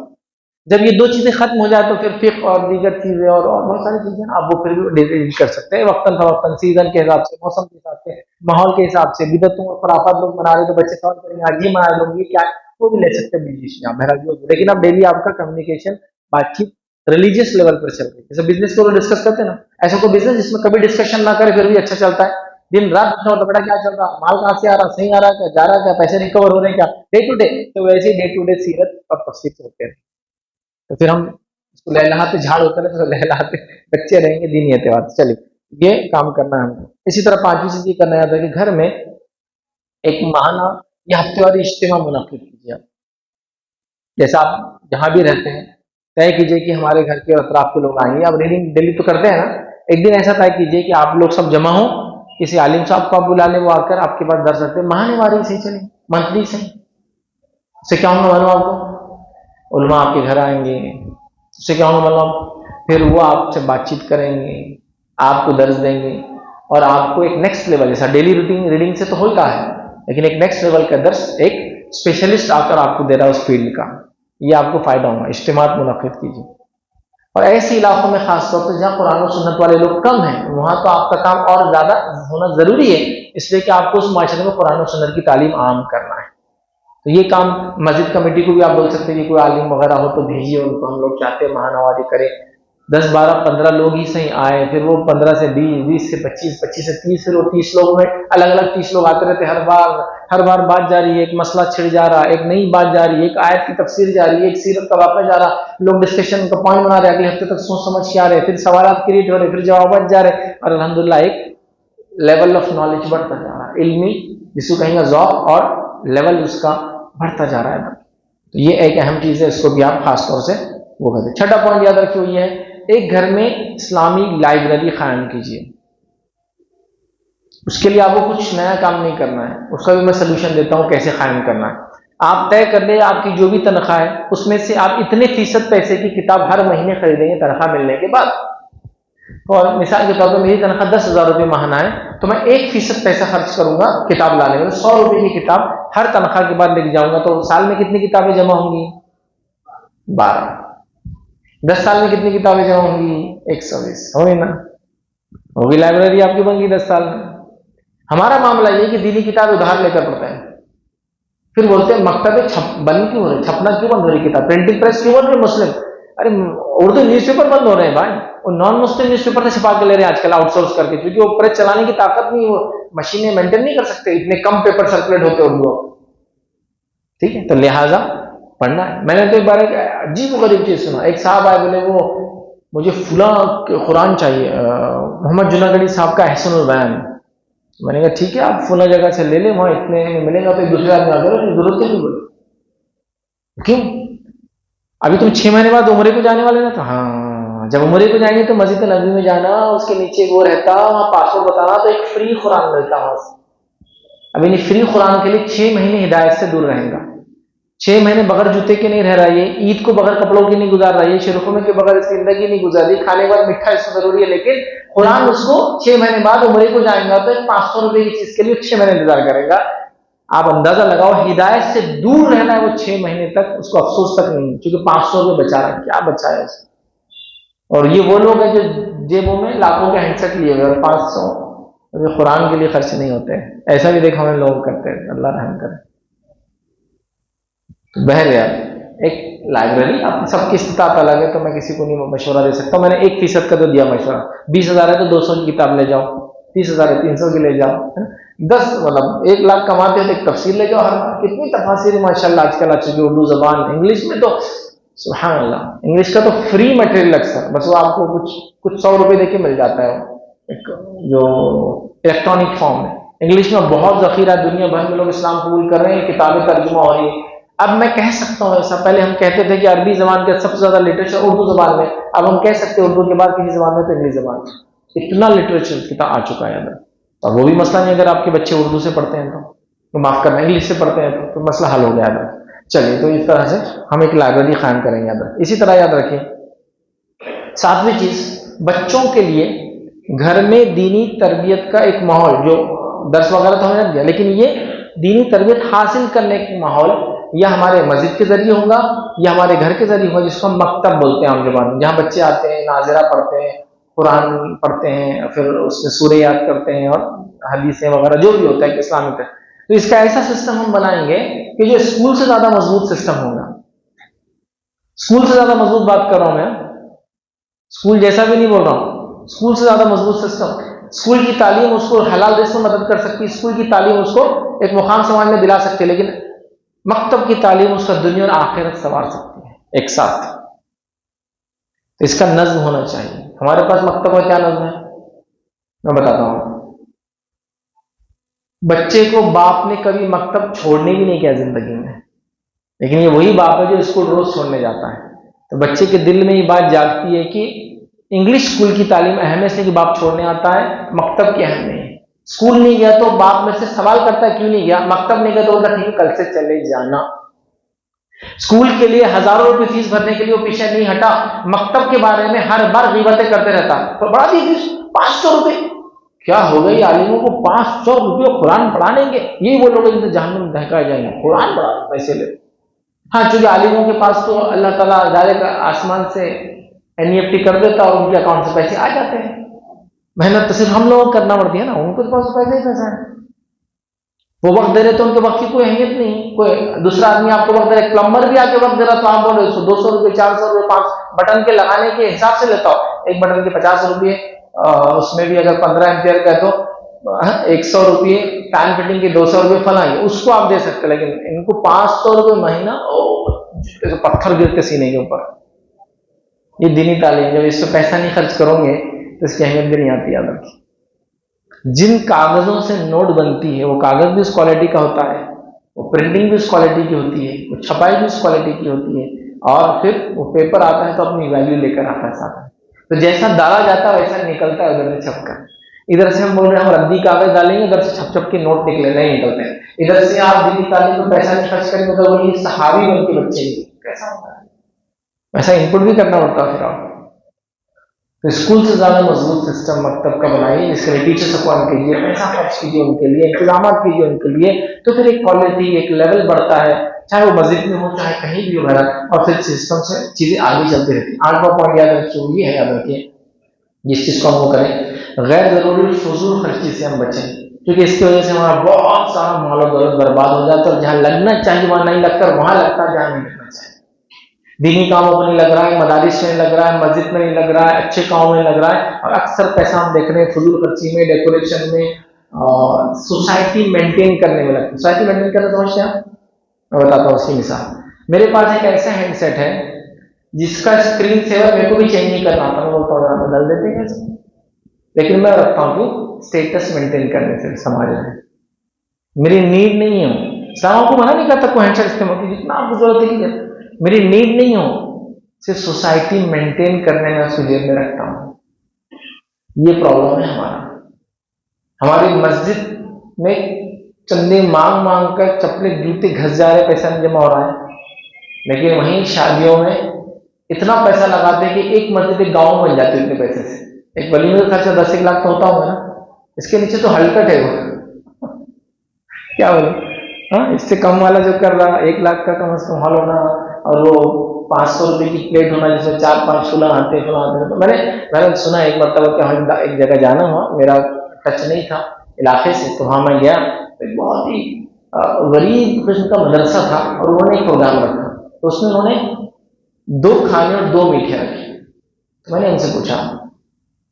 जब ये दो चीजें खत्म हो जाए तो फिर फिक्र और दीगर चीजें और बहुत सारी चीजें आप वो फिर भी रीड कर सकते हैं, वक्तन फवक्तन, सीजन के हिसाब से, मौसम के हिसाब से, माहौल के हिसाब से। बिदतों और खराफात लोग मना रहे तो बच्चे सवाल करेंगे आज ये मना लोग ये क्या है, वो भी ले सकते हैं बीच में बहरहाल। लेकिन अब डेली आपका कम्युनिकेशन, बातचीत रिलीजियस लेवल पर चल रही है। जैसे बिजनेस को डिस्कस करते हैं ना, ऐसा कोई बिजनेस जिसमें कभी डिस्कशन ना करे फिर भी अच्छा चलता है। दिन रात पूछना होता, बेटा क्या चल रहा, माल कहाँ से आ रहा, सही आ रहा है क्या, जा रहा है क्या, पैसे रिकवर हो रहे हैं क्या, डे टू डे। तो वैसे ही डे टू डे सीरत और तफसीर से होते हैं। तो फिर हम इसको लहलहाते झाड़ होते रहे तो लहलहाते बच्चे रहेंगे दीनी एतबार से। चलिए ये काम करना है हमको। इसी तरह पांचवी चीज ये करना है कि घर में एक माहाना या हफ्तेवारी इज्तिमा मुनक्किद कीजिए। जैसा आप जहां भी रहते हैं तय कीजिए कि हमारे घर के अतराफ के लोग आएंगे। आप रीडिंग डेली तो करते हैं ना, एक दिन ऐसा तय कीजिए कि आप लोग सब जमा हो, किसी आलिम साहब को आप बुला लें, वो आकर आपके पास दर्ज रखते हैं। माहनेवारी से चले, मंथली से, उससे क्या होगा मालूम आपको, उलमा आपके घर आएंगे, उससे क्या होगा मालूम, फिर वो आपसे बातचीत करेंगे, आपको दर्ज देंगे, और आपको एक नेक्स्ट लेवल, जैसा डेली रूटीन रीडिंग से तो होता है, लेकिन एक नेक्स्ट लेवल का दर्स एक स्पेशलिस्ट आकर आपको दे रहा है उस फील्ड का, ये आपको फायदा होगा। इज्तिमात मुनक्किद कीजिए। और ऐसे इलाकों में खासतौर पर जहाँ कुरान और सुन्नत वाले लोग कम हैं, वहां तो आपका काम और ज्यादा होना जरूरी है, इसलिए कि आपको उस माशरे में कुरान और सुन्नत की तालीम आम करना है। तो ये काम मस्जिद कमेटी को भी आप बोल सकते हैं कि कोई आलिम वगैरह हो तो भेजिए उनको, हम लोग चाहते हैं महानवारी करें। 10 12 15 लोग ही सही आए, फिर वो 15 से 20, 20 से 25, 25 से 30, फिर वो 30 लोगों में अलग अलग 30 लोग आते रहते। हर बार बात जा रही है, एक मसला छिड़ जा रहा है, एक नई बात जा रही है, एक आयत की तफसीर जा रही है, एक सीरत का वाक़या जा रहा, लोग डिस्कशन का पॉइंट बना रहे, अगले हफ्ते तक सोच समझ के आ रहे, फिर सवाल क्रिएट हो रहे, फिर जवाब जा रहे, और अल्हम्दुलिल्लाह एक लेवल ऑफ नॉलेज बढ़ता जा रहा है, इल्मी जिसको कहेंगे ज़ौक़, और लेवल उसका बढ़ता जा रहा है। तो ये एक अहम चीज है, इसको भी आप खासतौर से वो करते। छठा पॉइंट याद रखिए, ये है एक घर में इस्लामी लाइब्रेरी कायम कीजिए। उसके लिए आपको कुछ नया काम नहीं करना है, उसका भी मैं सोल्यूशन देता हूं कैसे कायम करना है। आप तय कर ले आपकी जो भी तनख्वाह है उसमें से आप इतने फीसद पैसे की किताब हर महीने खरीदेंगे तनख्वाह मिलने के बाद। और मिसाल के तौर पर मेरी तनख्वाह 10,000 रुपये महीना है, तो मैं 1% पैसा खर्च करूंगा किताब लाने में। 100 रुपए की किताब हर तनख्वाह के बाद लेके जाऊंगा, तो साल में कितनी किताबें जमा होंगी, 12। 10 साल में कितनी किताबें जमा होंगी, 120 होगी ना, होगी। लाइब्रेरी आपकी बन गई 10 साल में। हमारा मामला ये कि दीनी किताब उधार लेकर पढ़ते हैं, फिर बोलते हैं मकतबे बंद क्यों हो रही, छपना क्यों बंद हो रही किताब, प्रिंटिंग प्रेस क्यों बंद हो रही मुस्लिम। अरे उर्दू न्यूज़पेपर बंद हो रहे हैं भाई, वो नॉन मुस्लिम न्यूज़पेपर से छपा के ले रहे हैं आजकल आउटसोर्स करके, क्योंकि वो प्रेस चलाने की ताकत नहीं, वो मशीनें मेंटेन नहीं कर सकते, इतने कम पेपर सर्कुलेट होते उर्दू। ठीक है, तो लिहाजा पढ़ना है। मैंने तो एक बार एक अजीब गरीब चीज सुना, एक साहब आए, बोले वो मुझे फुला कुरान चाहिए, मोहम्मद जुनागढ़ी साहब का अहसनुल बयान। मैंने कहा ठीक है, आप फुला जगह से ले लें, वहां इतने में मिलेगा। तो एक दूसरे आदमी आ गया, जरूरत नहीं बोले, क्यों, अभी तुम 6 महीने बाद उम्रे को जाने वाले ना। तो हाँ, जब उम्रे को जाएंगे तो मस्जिद नबी में जाना, उसके नीचे वो रहता, वहां पासवर्ड बताना, तो एक फ्री कुरान मिलता वहां से। अब इन फ्री कुरान के लिए 6 महीने हिदायत से दूर रहेगा, 6 महीने बगैर जूते के नहीं रह रहा है, ईद को बगैर कपड़ों की नहीं गुजार रहा है, शरीफों में के बगैर इसकी जिंदगी नहीं गुजारी, खाने के बाद मिठा इसको जरूरी है, लेकिन कुरान उसको 6 महीने बाद उम्रे को जाएगा तो 500 रुपए की चीज के लिए 6 महीने इंतजार करेगा। आप अंदाजा लगाओ, हिदायत से दूर रहना है वो 6 महीने तक, उसको अफसोस तक नहीं, क्योंकि 500 रुपये बचा रहा है, क्या बचा है उसको। और ये वो लोग हैं जो जेबों में लाखों के हैंडसेट लिए हुए और 500 कुरान के लिए खर्च नहीं होते हैं। ऐसा भी देखो हमें लोग करते हैं, अल्लाह रहम करे। तो बहरहाल एक लाइब्रेरी, आप सबकी इस्तात अलग है, तो मैं किसी को नहीं मशवरा दे सकता। मैंने 1% का तो दिया मशवरा, 20,000 है तो 200 की किताब ले जाओ, 30,000 है 300 की ले जाओ, है ना। 10 मतलब 1 लाख कमाते हो तो एक तफसीर ले जाओ हर बार। कितनी तफासिर माशाल्लाह आजकल आ चुकी है उर्दू जबान, इंग्लिश में तो सुभान अल्लाह। इंग्लिश का तो फ्री मटेरियल अक्सर, बस वो आपको कुछ 100 रुपए देके मिल जाता है, एक जो इलेक्ट्रॉनिक फॉर्म में। इंग्लिश में बहुत जखीरा, दुनिया भर में लोग इस्लाम कबूल कर रहे हैं, किताबें तर्जुमा हो रही है। अब मैं कह सकता हूँ ऐसा, पहले हम कहते थे कि अरबी जबान का सबसे ज्यादा लिटरेचर उर्दू जबान में, अब हम कह सकते हैं उर्दू के बाद किसी जबान में तो इंग्लिश जबान में इतना लिटरेचर किताब आ चुका है अंदर। और वो भी मसला नहीं, अगर आपके बच्चे उर्दू से पढ़ते हैं तो माफ करना इंग्लिश से पढ़ते हैं तो मसला हल हो गया अंदर। चलिए, तो इस तरह से हम एक लाइब्रेरी कायम करेंगे अंदर। इसी तरह याद रखिए, सातवीं चीज, बच्चों के लिए घर में दीनी तरबियत का एक माहौल, जो दर्स वगैरह तो हमने दिया, लेकिन ये दीनी तरबियत हासिल करने का माहौल या हमारे मस्जिद के जरिए होगा या हमारे घर के जरिए होगा, जिसको हम मकतब बोलते हैं आम जुबान में, जहाँ बच्चे आते हैं, नाज़िरा पढ़ते हैं, कुरान पढ़ते हैं, फिर उसमें सूरह याद करते हैं और हदीसें वगैरह जो भी होता है इस्लामिक है। तो इसका ऐसा सिस्टम हम बनाएंगे कि जो स्कूल से ज्यादा मजबूत सिस्टम होगा। स्कूल से ज्यादा मजबूत बात कर रहा हूं मैं, स्कूल जैसा भी नहीं बोल रहा हूं, स्कूल से ज्यादा मजबूत सिस्टम। स्कूल की तालीम उसको हलाल रिज़्क़ में मदद कर सकती है, स्कूल की तालीम उसको एक मुकाम समाज में दिला सकती है, लेकिन मकतब की तालीम उसका दुनिया और आखिरत संवार सकती है एक साथ। तो इसका नज्म होना चाहिए। हमारे पास मकतब का क्या नज्म है, मैं बताता हूं। बच्चे को बाप ने कभी मकतब छोड़ने भी नहीं किया जिंदगी में, लेकिन ये वही बाप है जो स्कूल रोज छोड़ने जाता है। तो बच्चे के दिल में ये बात जागती है कि इंग्लिश स्कूल की तालीम अहम है, इसलिए कि बाप छोड़ने आता है, मकतब की अहम नहीं है। स्कूल नहीं गया तो बाप में से सवाल करता है क्यों नहीं गया, मकतब नहीं गया तो बोलता ठीक है कल से चले जाना। स्कूल के लिए हजारों रुपए फीस भरने के लिए वो पीछे नहीं हटा, मकतब के बारे में हर बार गीबतें करते रहता। तो बड़ा दी फीस 500 रुपए, क्या हो गई आलिमों को 500 रुपये कुरान पढ़ा देंगे, यही वो लोग इनसे जहन्नुम में दहकाए जाएंगे, कुरान पढ़ा पैसे ले। हाँ, चूंकि आलिमों के पास तो अल्लाह ताला डायरेक्ट आसमान से NEFT कर देता और उनके अकाउंट से पैसे आ जाते हैं। मेहनत तो सिर्फ हम लोगों को करना पड़ती है ना, उनके पास तो पैसे ही पैसा है। वो वक्त दे रहे तो उनके वक्त की कोई अहमियत नहीं। कोई दूसरा आदमी आपको वक्त दे रहा है, प्लम्बर भी आके वक्त दे रहा तो आप बोल रहे 200 रुपये 400 रुपये 5 बटन के लगाने के हिसाब से लेता हो, एक बटन के 50 रुपये, उसमें भी अगर 15 एम्पियर का तो 100 रुपये, पैन फिटिंग के 200 रुपये फलाएंगे, उसको आप दे सकते, लेकिन इनको 500 रुपये महीना, तो पत्थर गिरते सीने के ऊपर। ये दीनी तालीम, जब इस पर पैसा नहीं खर्च करोगे तो इसकी अहमियत भी नहीं आती याद रखिए। जिन कागजों से नोट बनती है वो कागज भी उस क्वालिटी का होता है, वो प्रिंटिंग भी उस क्वालिटी की होती है, वो छपाई भी उस क्वालिटी की होती है, और फिर वो पेपर आता है तो अपनी वैल्यू लेकर आता है साथ में। तो जैसा डाला जाता है वैसा निकलता है उधर से छपकर। इधर से हम बोल रहे हैं हम रद्दी कागज डालेंगे, उधर से छप छप के नोट निकले नहीं निकलते हैं। इधर से आप दीनी तालीम में पैसा नहीं खर्च करेंगे तो बोलिए सहाबी बन के बच्चे कैसा होता है, वैसा इनपुट भी करना पड़ता है फिर आप। तो स्कूल से ज्यादा मजबूत सिस्टम मकतब का बनाइए, जिसके लिए टीचर्स अपॉइंट कीजिए, पैसा खर्च कीजिए उनके लिए, इंतजाम कीजिए उनके लिए, तो फिर एक क्वालिटी एक लेवल बढ़ता है, चाहे वो मस्जिद में हो चाहे कहीं भी हो, और फिर सिस्टम से चीजें आगे चलती रहती है। 8वां पॉइंट याद रखिए, ये है याद रखिए, जिस चीज को हम वो करें, गैर जरूरी फजूल खर्ची से हम बचें, क्योंकि इसकी वजह से हमारा बहुत सारा माल और दौलत बर्बाद हो जाता है, और जहां लगना चाहिए वहां नहीं लगता, वहां लगता है जहां नहीं लगना चाहिए। दीनी कामों में नहीं लग रहा है, मदारिस में लग रहा है, मस्जिद में नहीं लग रहा है, अच्छे कामों में लग रहा है, और अक्सर पैसा हम देख रहे हैं फजूल खर्ची में, डेकोरेशन में, और सोसाइटी मेंटेन करने में लगता है। सोसाइटी मेंटेन करना समझते हैं? मैं बताता हूँ उसकी मिसाल। मेरे पास एक ऐसा हैंडसेट है जिसका स्क्रीन सेवर मेरे को भी चेंज नहीं करना आता, मैं बोलता हूँ बदल देते हैं, लेकिन मैं रखता हूँ कि स्टेटस मेंटेन करने से समाज में मेरी नीड नहीं है। इस्लाम को मना नहीं करता कोई हैंडसेट इस्तेमाल की, जितना आपको जरूरत है कीजिए, मेरी नीड नहीं हो, सिर्फ सोसाइटी मेंटेन करने में उसको जेब में रखता हूं। ये प्रॉब्लम है हमारा। हमारी मस्जिद में चंदे मांग मांग कर चप्पले जूते घस जा रहे, पैसा नहीं जमा हो रहा है, लेकिन वहीं शादियों में इतना पैसा लगाते हैं कि एक मस्जिद एक गांव बन जाती है इतने पैसे से। एक वलीमे का खर्चा 10-1 लाख तो होता होगा ना, इसके नीचे तो हलकट है वो क्या बोलो, हाँ, इससे कम वाला जो कर रहा 1 लाख का कम से कम हॉल होना, और वो 500 रुपए की प्लेट होना, जिसमें 4-5 फुला आते हैं। तो मैंने सुना एक मतलब कि हम एक जगह जाना हुआ, मेरा टच नहीं था इलाके से, तो वहां मैं गया, एक बहुत ही गरीब किस्म का मदरसा था, और उन्होंने एक प्रोग्राम रखा, तो उसमें उन्होंने 2 खाने और 2 मीठे रखे। तो मैंने उनसे पूछा,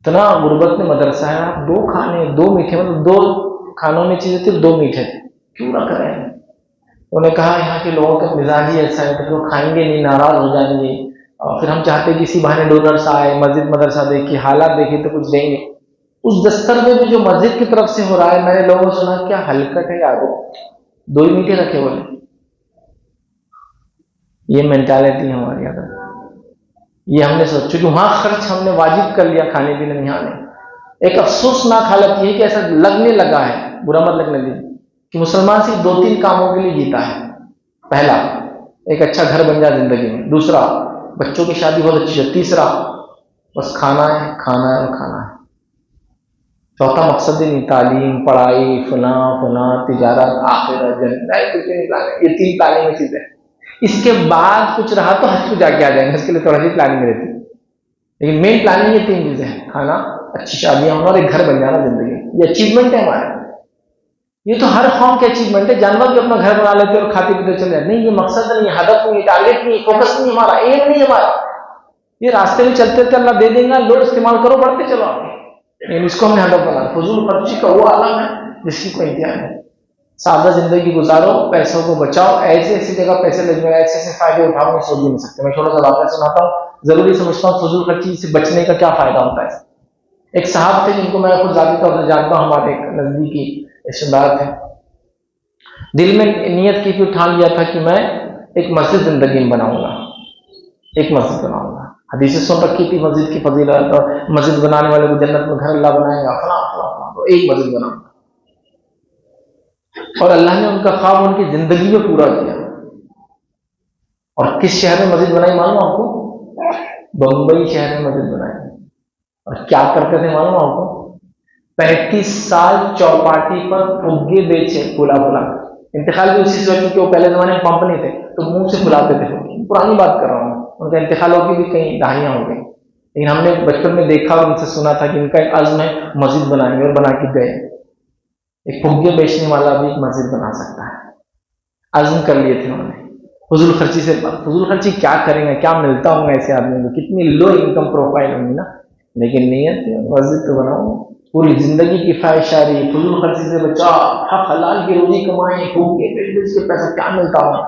इतना गुर्बत में मदरसा है, आप 2 खाने 2 मीठे, मतलब 2 खानों में चीजें थी 2 मीठे क्यों रख रहे हैं? उन्होंने कहा यहाँ के लोगों का मिजाज ही ऐसा है कि वो खाएंगे नहीं, नाराज हो जाएंगे, और फिर हम चाहते हैं कि इसी बहाने डोनर्स आए, मस्जिद मदरसा देखिए, हालात देखिए तो कुछ देंगे। उस दस्तर में भी जो मस्जिद की तरफ से हो रहा है, मैंने लोगों से सुना क्या हलकट है यार, 2 ही मीठे रखे बोले। ये मेंटालिटी है हमारी। अगर ये हमने सोचा कि वहां खर्च हमने वाजिब कर लिया खाने पीने में, यहाँ नहीं। एक अफसोसनाक हालत ये कि ऐसा लगने लगा है, बुरा मत लगने दीजिए, कि मुसलमान सिर्फ 2-3 कामों के लिए जीता है। पहला, एक अच्छा घर बन जाए जिंदगी में। दूसरा, बच्चों की शादी बहुत अच्छी है। तीसरा, बस खाना है, खाना है और खाना है। चौथा मकसद ही नहीं, तालीम, पढ़ाई, फला फला, तिजारत, आखिरत, जन्नत, कुछ नहीं प्लान है। ये 3 प्लानिंग में चीजें। इसके बाद कुछ रहा तो हज पे जाके आ जाएंगे, इसके लिए थोड़ा सी प्लानिंग रहती है, लेकिन मेन प्लानिंग ये 3 चीजें हैं, खाना, अच्छी शादियां होना और एक घर बन जाना जिंदगी। ये अचीवमेंट है हमारे। ये तो हर कौम के अचीवमेंट है। जानवर भी अपना घर बना लेते और खाते पीते चले जाते। नहीं, ये मकसद नहीं, हदफ नहीं, टारगेट नहीं, फोकस नहीं हमारा, एम नहीं हमारा। ये रास्ते में चलते चलते अल्लाह दे देगा, लोड इस्तेमाल करो, बढ़ते चलो आगे, लेकिन इसको हमने हदफ बना। फजूल खर्ची का वो आलम है जिसकी कोई इंतहा नहीं। सादा जिंदगी गुजारो, पैसों को बचाओ, ऐसी ऐसी जगह पैसे लग जाए, ऐसे ऐसे फायदे उठाओ, मैं सोच भी नहीं सकते। मैं छोटा सा वाक़या सुनाता हूँ, जरूरी समझता हूँ फजूल खर्ची से बचने का क्या फायदा होता है। एक साहब थे जिनको मैं खुद जाती तौर से जानता हूँ, हमारे एक नजदीकी रिश्तेदार थे। दिल में नियत की थी, ठान लिया था कि मैं एक मस्जिद जिंदगी में बनाऊंगा, एक मस्जिद बनाऊंगा। हदीसें सुन रखी थी मस्जिद की फजीलत, और मस्जिद बनाने वाले को जन्नत में घर अल्लाह बनाएगा, फला फला फला, तो एक मस्जिद बनाऊंगा। और अल्लाह ने उनका ख्वाब उनकी जिंदगी में पूरा किया। और किस शहर में मस्जिद बनाई मालूम आपको? बंबई शहर में मस्जिद बनाई। और क्या करते थे मालूम आपको? 35 साल चौपाटी पर फुग्गे बेचे, फुला फुला। इंतकाल भी उसी से हुआ क्योंकि वो पहले जमाने में पंप नहीं थे, तो मुंह से फुलाते थे। पुरानी बात कर रहा हूँ, उनका इंतकाल होगी भी कई दहाइयां हो गई, लेकिन हमने बचपन में देखा और उनसे सुना था कि इनका एक अज़्म है मस्जिद बनाएंगे, और बना के गए। एक फुग्गे बेचने वाला भी एक मस्जिद बना सकता है, अज़्म कर लिए थे उन्होंने। फजूल खर्ची से, फजूल खर्ची क्या करेंगे, क्या मिलता होगा ऐसे आदमी को, कितनी लो इनकम प्रोफाइल होगी ना, लेकिन नीयत मस्जिद तो बनाओ। पूरी जिंदगी की ख्वाहिशारी, फजूल खर्ची से बचा, हक हलाल की रोजी कमाए, फुग्गे बेच के पैसा क्या मिलता होगा,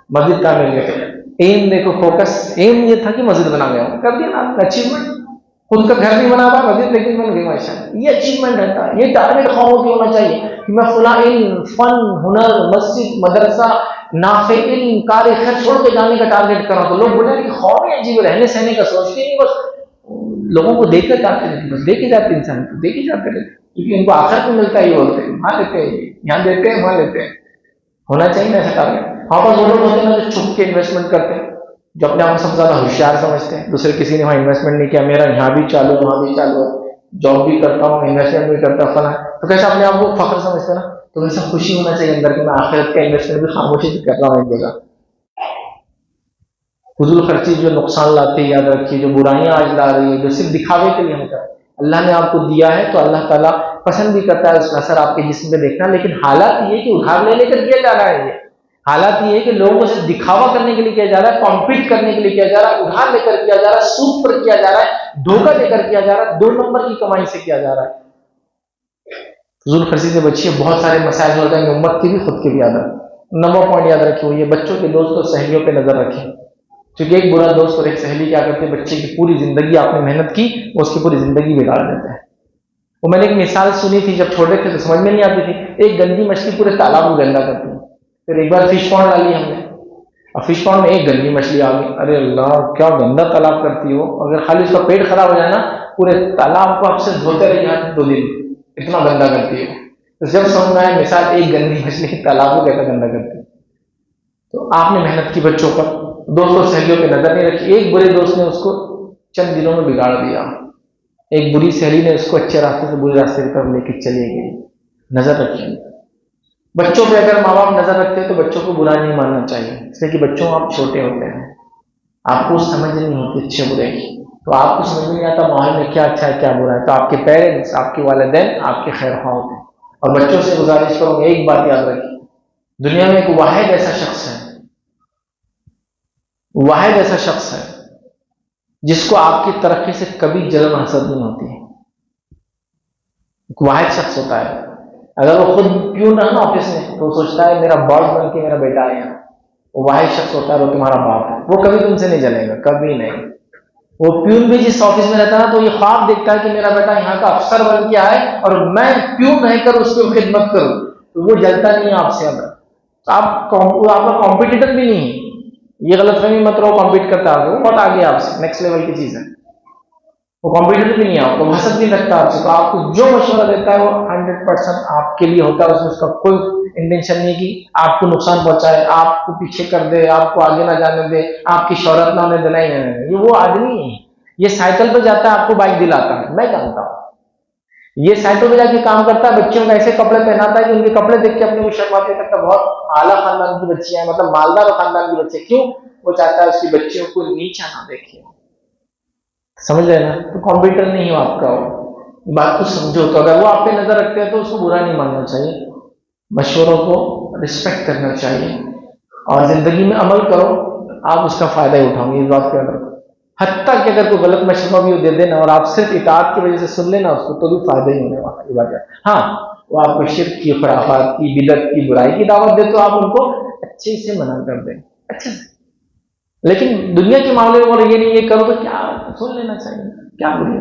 मस्जिद का मिल गया। एम देखो, फोकस, एम ये था कि मस्जिद बना गया, कर दिया ना अचीवमेंट। खुद का घर नहीं बना पाया मस्जिद, लेकिन बन गई माशाअल्लाह। ये अचीवमेंट रहता है, ये टारगेट कौमों की होना चाहिए कि मैं फुला इल्म, फन, हुनर, मस्जिद, मदरसा, नाफे इल्म, कार खैर छोड़ के जाने का टारगेट करा। तो लोग बोले कि कौम अजीब, रहने सहने का सोचते नहीं, बस लोगों को देकर जाते रहते, बस देखे जाते, इंसान को देखे जाते रहते, क्योंकि उनको आखिर को मिलता ही बोलते हैं, वहां लेते हैं, यहाँ देते हैं, वहां लेते हैं। होना चाहिए ना ऐसा टारगेट। हाँ, पर वो लोग होते हैं ना जो छुप के इन्वेस्टमेंट करते हैं, जो अपने आप को सबसे ज्यादा होशियार समझते हैं। दूसरे किसी ने वहां इन्वेस्टमेंट नहीं किया, मेरा यहाँ भी चालू है, वहां भी चालू है, जॉब भी करता हूँ, इन्वेस्टमेंट भी करता फला, तो कैसे अपने आप को फख्र समझते हैं ना। तो वैसा खुशी होना चाहिए अंदर कि मैं आखिरत का इन्वेस्टमेंट भी खामोशी से कर रहा हूँ एक जगह। फजूल खर्ची जो नुकसान लाती है, याद रखिए, जो बुराइयां आज ला रही है, जो सिर्फ दिखावे के लिए हम कर, अल्लाह ने आपको दिया है तो अल्लाह ताला पसंद भी करता है उसका असर आपके जिस्म पे देखना। लेकिन हालात ये कि उधार ले लेकर किया जा रहा है, ये हालात ये है कि लोगों को सिर्फ दिखावा करने के लिए किया जा रहा है, कॉम्पीट करने के लिए किया जा रहा है, उधार लेकर किया जा रहा है, सूद पर किया जा रहा है, धोखा लेकर किया जा रहा है, 2 नंबर की कमाई से किया जा रहा है। फजूल खर्ची से बचिए, बहुत सारे मसाइल हो जाएंगे, उम्मत की भी खुद की भी आदत। नंबर पॉइंट याद रखिए, ये बच्चों के दोस्त और सहेलियों पर नजर रखें, क्योंकि एक बुरा दोस्त और एक सहेली क्या करते हैं, बच्चे की पूरी जिंदगी, आपने मेहनत की, उसकी पूरी जिंदगी बिगाड़ देते हैं। वो मैंने एक मिसाल सुनी थी, जब छोटे थे तो समझ में नहीं आती थी। एक गंदी मछली पूरे तालाब को गंदा करती है। फिर एक बार फिश पॉन्ड डाली हमने, और फिश पॉन्ड में एक गंदी मछली आ गई। अरे अल्लाह, क्या गंदा तालाब करती हो, अगर खाली उसका पेट खराब हो जाए ना, पूरे तालाब को आपसे धोते रहिए 2 दिन, इतना गंदा करती है। तो जब समझ में आया मिसाल, एक गंदी मछली तालाब को कैसा गंदा करती है। तो आपने मेहनत की बच्चों पर, दोस्तों सहेलियों पे नजर नहीं रखी। एक बुरे दोस्त ने उसको चंद दिनों में बिगाड़ दिया, एक बुरी सहेली ने उसको अच्छे रास्ते से बुरे रास्ते की तरफ लेकर चली गई। नजर रखिए बच्चों पे, अगर माँ बाप नजर रखते हैं तो बच्चों को बुरा नहीं मानना चाहिए, इसलिए कि बच्चों आप छोटे होते हैं, आपको समझ नहीं होती अच्छे बुरे की, तो आपको समझ नहीं आता माहौल में क्या अच्छा है क्या बुरा है। तो आपके पेरेंट्स, आपके वालिदैन आपके खैर ख्वाह होते हैं। और बच्चों से गुजारिश करूंगा, एक बात याद रखिए, दुनिया में एक वाहिद ऐसा शख्स है, वाहिद ऐसा शख्स है जिसको आपकी तरक्की से कभी जलन हसद नहीं होती है। एक वाहिद शख्स होता है, अगर वो खुद प्यून रहा ना ऑफिस में, तो वो सोचता है मेरा बॉस बन के मेरा बेटा है यहाँ, वो वाहिद शख्स होता है, वो तुम्हारा बाप है, वो कभी तुमसे नहीं जलेगा, कभी नहीं। वो प्यून भी जिस ऑफिस में रहता है तो ये ख्वाब देखता है कि मेरा बेटा यहाँ का अफसर बन के आए और मैं प्यून रहकर उसकी खिदमत करूं, तो वो जलता नहीं है आपसे। अगर तो वो आपका कॉम्पिटिटर भी नहीं है, ये गलतफहमी मत रहो, कॉम्पीट करता है वो बहुत आगे आपसे, नेक्स्ट लेवल की चीज है। वो कॉम्पिटिटर भी नहीं है आपको, हसद नहीं रखता आपसे, तो आपको जो मशवरा देता है वो 100% आपके लिए होता है, उसमें उसका कोई इंटेंशन नहीं कि आपको नुकसान पहुंचाए, आपको पीछे कर दे, आपको आगे ना जाने दे, आपकी शोहरत ना होने देना ही नहीं। ये वो आदमी है, ये साइकिल पे जाता है, आपको बाइक दिलाता है, मैं जानता हूँ। ये साइकिल पे जाके काम करता है, बच्चों को ऐसे कपड़े पहनाता है कि उनके कपड़े देख के अपने को शर्माते करता, बहुत आला खानदान की बच्चियां हैं, मतलब मालदार खानदान की बच्चे। क्यों? वो चाहता है उसकी बच्चियों को नीचा ना देखे, समझ रहे ना? तो कंप्यूटर नहीं हो आपका, वो बात को समझो। तो अगर वो आप पे नजर रखते हैं तो उसको बुरा नहीं मानना चाहिए, मशवरों को रिस्पेक्ट करना चाहिए और जिंदगी में अमल करो, आप उसका फायदा ही उठाओगे, इस बात के अंदर। हत्ता कि अगर कोई गलत मशवरा भी दे देना और आप सिर्फ इताअत की वजह से सुन लेना उसको, तो भी फायदा ही होने वाला, ये बात। हाँ, वो आपको शिर्क की, खुराफात की, बिदअत की, बुराई की दावत दे तो आप उनको अच्छे से मना कर दें, अच्छे से। लेकिन दुनिया के मामले में और ये नहीं, ये करो तो क्या, सुन लेना चाहिए, क्या बुरी,